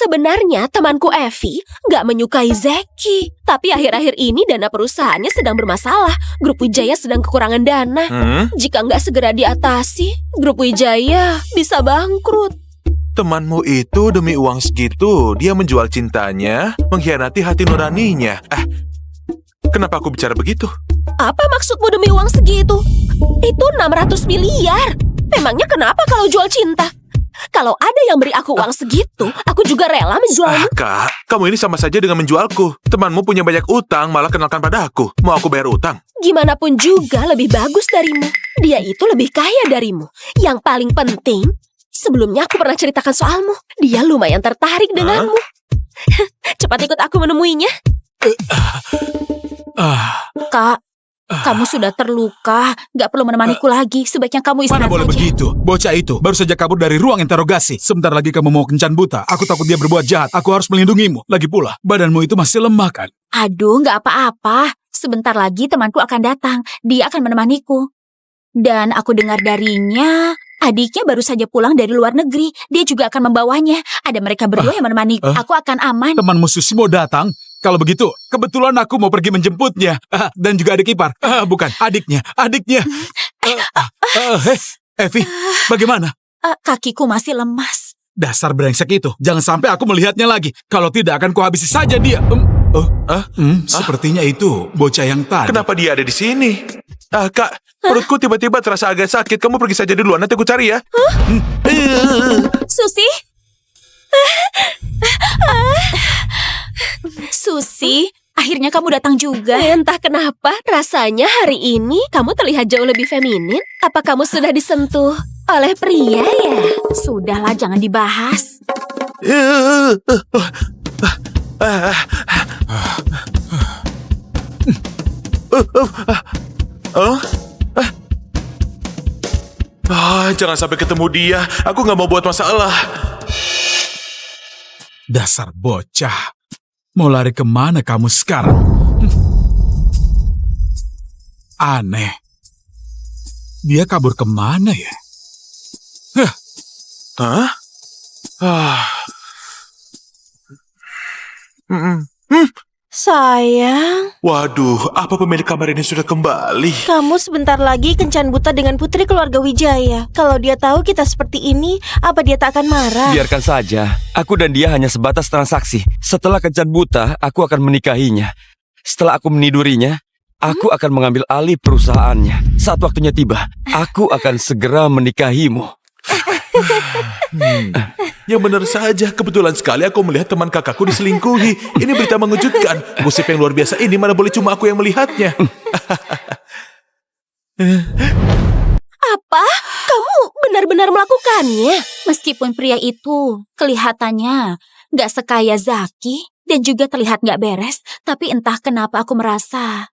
Sebenarnya temanku Evi nggak menyukai Zeki. Tapi akhir-akhir ini dana perusahaannya sedang bermasalah. Grup Wijaya sedang kekurangan dana. Jika nggak segera diatasi, Grup Wijaya bisa bangkrut. Temanmu itu demi uang segitu, dia menjual cintanya, mengkhianati hati nuraninya. Kenapa aku bicara begitu? Apa maksudmu demi uang segitu? Itu 600 miliar. Memangnya kenapa kalau jual cinta? Kalau ada yang beri aku uang segitu, aku juga rela menjualmu. Kak, kamu ini sama saja dengan menjualku. Temanmu punya banyak utang, malah kenalkan pada aku. Mau aku bayar utang? Gimana pun juga lebih bagus darimu. Dia itu lebih kaya darimu. Yang paling penting, sebelumnya aku pernah ceritakan soalmu. Dia lumayan tertarik denganmu. Cepat ikut aku menemuinya. Kak, kamu sudah terluka. Gak perlu menemaniku lagi. Sebaiknya kamu Mana istirahat boleh saja. begitu? Bocah itu baru saja kabur dari ruang interogasi. Sebentar lagi kamu mau kencan buta. Aku takut dia berbuat jahat. Aku harus melindungimu. Lagi pula, badanmu itu masih lemah kan? Aduh, gak apa-apa. Sebentar lagi temanku akan datang. Dia akan menemaniku. Dan aku dengar darinya, adiknya baru saja pulang dari luar negeri. Dia juga akan membawanya. Ada mereka berdua yang menemaniku. Aku akan aman. Temanmu Susi mau datang? Kalau begitu, kebetulan aku mau pergi menjemputnya. Dan juga adik ipar. Bukan, adiknya. Evi, bagaimana? Kakiku masih lemas. Dasar brengsek itu. Jangan sampai aku melihatnya lagi. Kalau tidak akan kuhabisi saja dia. Sepertinya itu bocah yang tadi. Kenapa dia ada di sini? Kak, perutku tiba-tiba terasa agak sakit. Kamu pergi saja dulu, nanti aku cari ya. Susi? Susi, akhirnya kamu datang juga. Entah kenapa, rasanya hari ini kamu terlihat jauh lebih feminin. Apa kamu sudah disentuh oleh pria ya? Sudahlah, jangan dibahas. Jangan sampai ketemu dia. Aku nggak mau buat masalah. Dasar bocah. Mau lari kemana kamu sekarang? Aneh. Dia kabur kemana ya? Sayang, Waduh, apa pemilik kamar ini sudah kembali? kamu sebentar lagi kencan buta dengan putri keluarga Wijaya. Kalau dia tahu kita seperti ini, apa dia tak akan marah? Biarkan saja. Aku dan dia hanya sebatas transaksi. Setelah kencan buta, aku akan menikahinya. Setelah aku menidurinya, aku akan mengambil alih perusahaannya. Saat waktunya tiba, aku akan segera menikahimu. Yang benar saja, kebetulan sekali aku melihat teman kakakku diselingkuhi. Ini berita mengejutkan. Gosip yang luar biasa ini mana boleh cuma aku yang melihatnya. Apa? Kamu benar-benar melakukannya? Meskipun pria itu kelihatannya gak sekaya Zaki dan juga terlihat gak beres, tapi entah kenapa aku merasa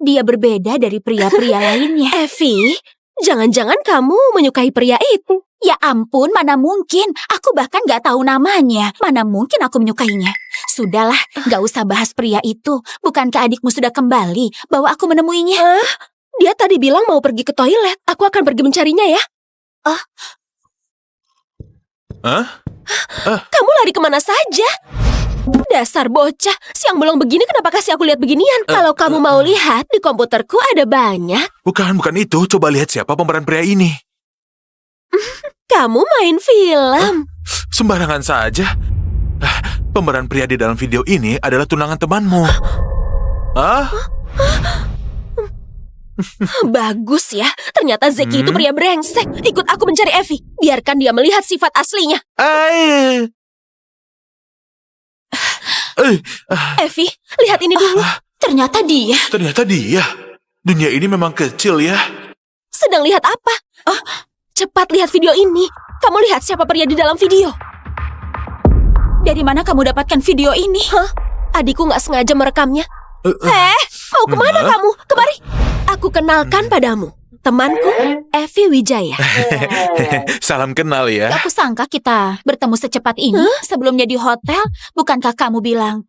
dia berbeda dari pria-pria lainnya. Evi, jangan-jangan kamu menyukai pria itu? Ya ampun, mana mungkin. Aku bahkan gak tahu namanya. Mana mungkin aku menyukainya. Sudahlah, gak usah bahas pria itu. Bukankah adikmu sudah kembali? Bawa aku menemuinya. Dia tadi bilang mau pergi ke toilet. Aku akan pergi mencarinya ya. Kamu lari kemana saja? Dasar bocah, siang bolong begini kenapa kasih aku lihat beginian? Kalau kamu mau lihat, di komputerku ada banyak. Bukan itu. Coba lihat siapa pemeran pria ini. Kamu main film. Sembarangan saja. Pemeran pria di dalam video ini adalah tunangan temanmu. Bagus ya, ternyata Zeki itu pria brengsek. Ikut aku mencari Evi. Biarkan dia melihat sifat aslinya. Evi, lihat ini dulu. Ternyata dia. Dunia ini memang kecil ya. Sedang lihat apa? Cepat lihat video ini. Kamu lihat siapa pria di dalam video? Dari mana kamu dapatkan video ini? Adikku nggak sengaja merekamnya. Mau kemana kamu? Kemari. Aku kenalkan padamu. Temanku, Evi Wijaya. Salam kenal ya. Aku sangka kita bertemu secepat ini. Sebelumnya di hotel, bukankah kamu bilang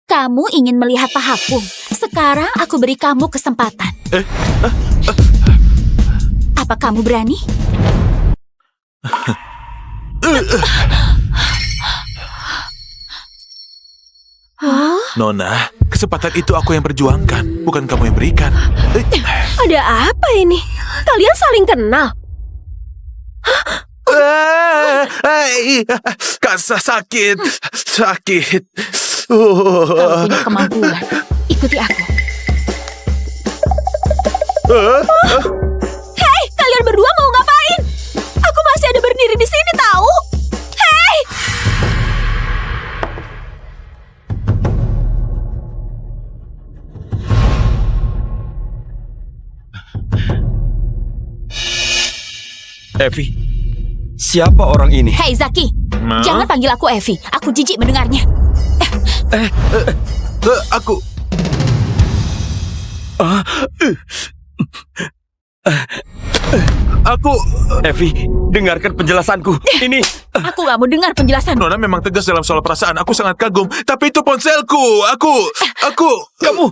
kamu ingin melihat pahaku? Sekarang aku beri kamu kesempatan. Apa kamu berani? Nona, kesempatan itu aku yang perjuangkan, bukan kamu yang berikan. Ada apa ini? Kalian saling kenal? Sakit. Kalau punya kemampuan, ikuti aku. Hei, kalian berdua mau ngapain? Aku masih ada berdiri di sini tahu. Hei! Evi, siapa orang ini? Hei Zaki, jangan panggil aku Evi. Aku jijik mendengarnya. Aku... Aku... Evi, dengarkan penjelasanku. Ini... Aku gak mau dengar penjelasan. Nona memang tegas dalam soal perasaan. Aku sangat kagum. Tapi itu ponselku. Kamu...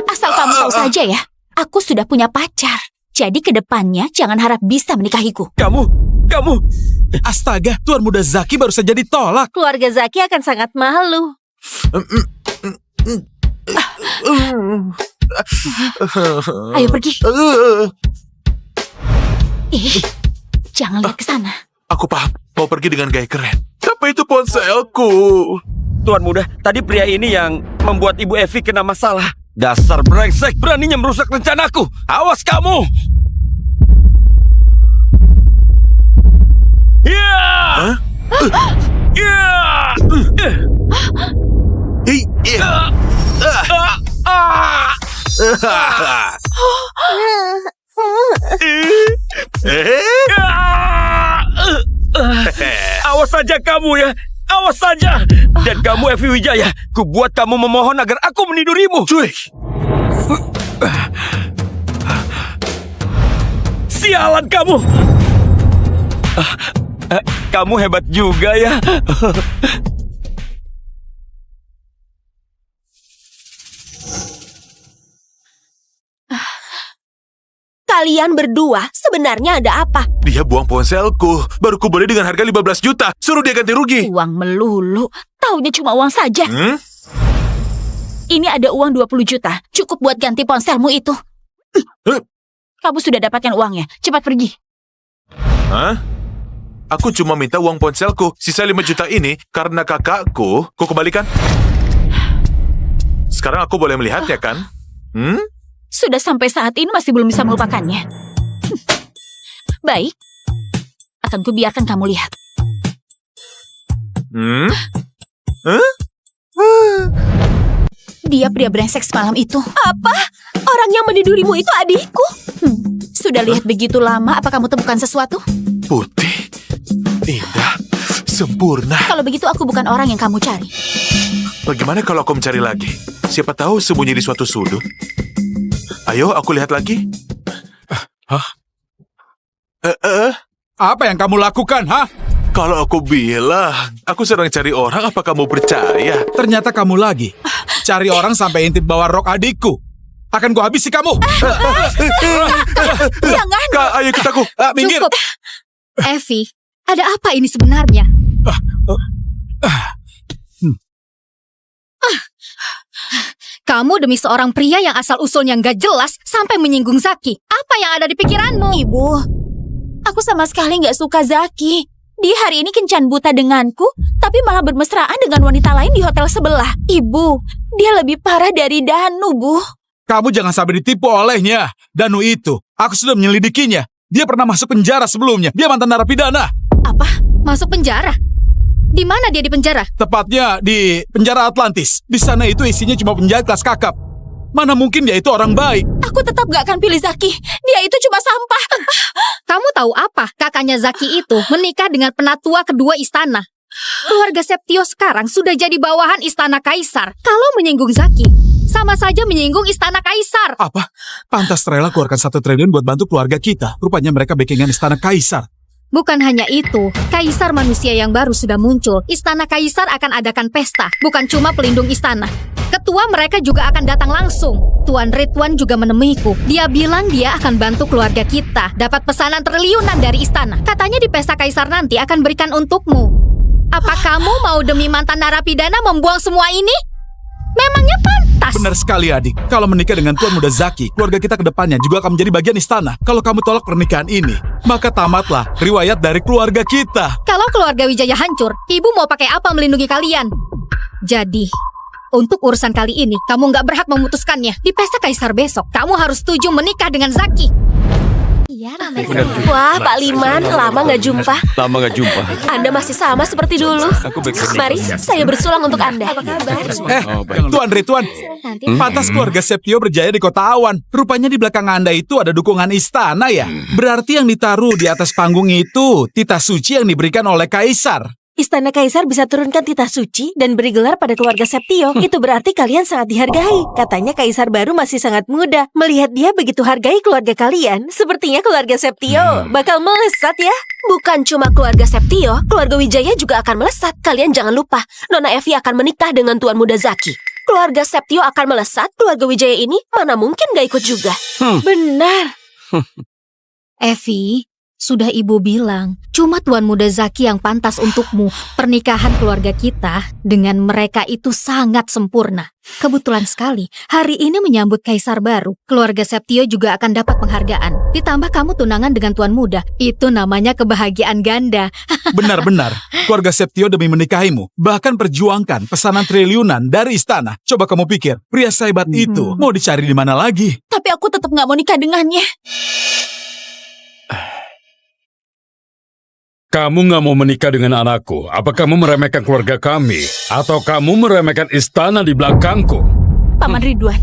Asal kamu tahu saja ya, aku sudah punya pacar. Jadi kedepannya jangan harap bisa menikahiku. Kamu... Astaga, Tuan Muda Zaki baru saja ditolak. Keluarga Zaki akan sangat malu. Ayo pergi. Jangan lihat ke sana. Aku paham. Mau pergi dengan gaya keren. Tapi itu ponselku. Tuan Muda, tadi pria ini yang membuat Ibu Evi kena masalah. Dasar brengsek, beraninya merusak rencanaku. Awas kamu! Hah? Awas saja kamu ya. Awas saja. Dan kamu Evi Wijaya, kubuat kamu memohon agar aku menidurimu. Cuy. Sialan kamu. Kamu hebat juga ya. Kalian berdua sebenarnya ada apa? Dia buang ponselku. Baru ku beli dengan harga 15 juta. Suruh dia ganti rugi. Uang melulu. Taunya cuma uang saja. Ini ada uang 20 juta. Cukup buat ganti ponselmu itu. Kamu sudah dapatkan uangnya. Cepat pergi. Hah? Aku cuma minta uang ponselku. Sisa 5 juta ini karena kakakku. Ku kembalikan. Sekarang aku boleh melihatnya kan? Sudah sampai saat ini masih belum bisa melupakannya. Baik. Akan kubiarkan kamu lihat. Dia pria brengsek semalam itu. Apa? Orang yang menidurimu itu adikku? Sudah lihat begitu lama, apa kamu temukan sesuatu? Putih, indah, sempurna. Kalau begitu aku bukan orang yang kamu cari. Bagaimana kalau aku mencari lagi? Siapa tahu sembunyi di suatu sudut. Ayo, aku lihat lagi. Apa yang kamu lakukan, ha? Kalau aku bilang, aku sedang cari orang, apa kamu percaya? Ternyata kamu lagi. Cari orang sampai intip bawa rok adikku. Akan ku habisi kamu. Jangan. Kak, ayo ikut aku. Minggir. Cukup. Evi, ada apa ini sebenarnya? Kamu demi seorang pria yang asal-usulnya nggak jelas sampai menyinggung Zaki. Apa yang ada di pikiranmu? Ibu, aku sama sekali nggak suka Zaki. Dia hari ini kencan buta denganku, tapi malah bermesraan dengan wanita lain di hotel sebelah. Ibu, dia lebih parah dari Danu, Bu. Kamu jangan sampai ditipu olehnya. Danu itu, aku sudah menyelidikinya. Dia pernah masuk penjara sebelumnya. Dia mantan narapidana. Apa? Masuk penjara? Di mana dia di penjara? Tepatnya di penjara Atlantis. Di sana itu isinya cuma penjahat kelas kakap. Mana mungkin dia itu orang baik. Aku tetap gak akan pilih Zaki. Dia itu cuma sampah. Kamu tahu apa? Kakaknya Zaki itu menikah dengan penatua kedua istana. Keluarga Septio sekarang sudah jadi bawahan istana Kaisar. Kalau menyinggung Zaki, sama saja menyinggung istana Kaisar. Apa? Pantas rela keluarkan 1 triliun buat bantu keluarga kita. Rupanya mereka backingan istana Kaisar. Bukan hanya itu, Kaisar manusia yang baru sudah muncul. Istana Kaisar akan adakan pesta, bukan cuma pelindung istana. Ketua mereka juga akan datang langsung. Tuan Ridwan juga menemuiku. Dia bilang dia akan bantu keluarga kita dapat pesanan triliunan dari istana. Katanya di pesta Kaisar nanti akan berikan untukmu. Apa kamu mau demi mantan narapidana membuang semua ini? Memangnya pantas? Benar sekali adik. Kalau menikah dengan Tuan Muda Zaki, keluarga kita ke depannya juga akan menjadi bagian istana. Kalau kamu tolak pernikahan ini, maka tamatlah riwayat dari keluarga kita. Kalau keluarga Wijaya hancur, ibu mau pakai apa melindungi kalian? Jadi, untuk urusan kali ini, kamu nggak berhak memutuskannya. Di pesta kaisar besok, kamu harus setuju menikah dengan Zaki. Iya, Wah, Pak Liman, lama nggak jumpa. Lama gak jumpa. Anda masih sama seperti dulu. Aku baik-baik. Mari, saya bersulang untuk Anda. Apa kabar? Tuan Ridwan, pantas keluarga Septio berjaya di kota awan. Rupanya di belakang Anda itu ada dukungan istana ya. Berarti yang ditaruh di atas panggung itu titah suci yang diberikan oleh kaisar. Istana kaisar bisa turunkan titah suci dan beri gelar pada keluarga Septio. Itu berarti kalian sangat dihargai. Katanya kaisar baru masih sangat muda. Melihat dia begitu hargai keluarga kalian, sepertinya keluarga Septio bakal melesat ya. Bukan cuma keluarga Septio, keluarga Wijaya juga akan melesat. Kalian jangan lupa, Nona Evi akan menikah dengan Tuan Muda Zaki. Keluarga Septio akan melesat, keluarga Wijaya ini mana mungkin gak ikut juga. Benar. Evi, sudah ibu bilang, cuma Tuan Muda Zaki yang pantas untukmu. Pernikahan keluarga kita dengan mereka itu sangat sempurna. Kebetulan sekali, hari ini menyambut kaisar baru. Keluarga Septio juga akan dapat penghargaan. Ditambah kamu tunangan dengan Tuan Muda. Itu namanya kebahagiaan ganda. Benar-benar, keluarga Septio demi menikahimu bahkan perjuangkan pesanan triliunan dari istana. Coba kamu pikir, pria sehebat itu mau dicari di mana lagi? Tapi aku tetap nggak mau nikah dengannya. Kamu nggak mau menikah dengan anakku? Apa kamu meremehkan keluarga kami? Atau kamu meremehkan istana di belakangku? Paman Ridwan,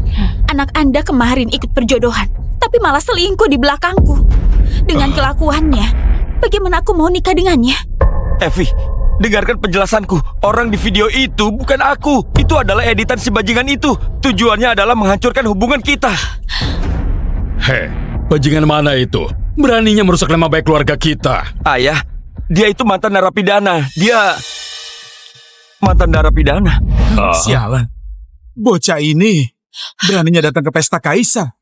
anak Anda kemarin ikut perjodohan, tapi malah selingkuh di belakangku. Dengan kelakuannya, bagaimana aku mau nikah dengannya? Evi, dengarkan penjelasanku. Orang di video itu bukan aku. Itu adalah editan si bajingan itu. Tujuannya adalah menghancurkan hubungan kita. Hei, bajingan mana itu? Beraninya merusak nama baik keluarga kita. Ayah, dia itu mantan narapidana. Dia mantan narapidana. Sialan, bocah ini beraninya datang ke pesta kaisar.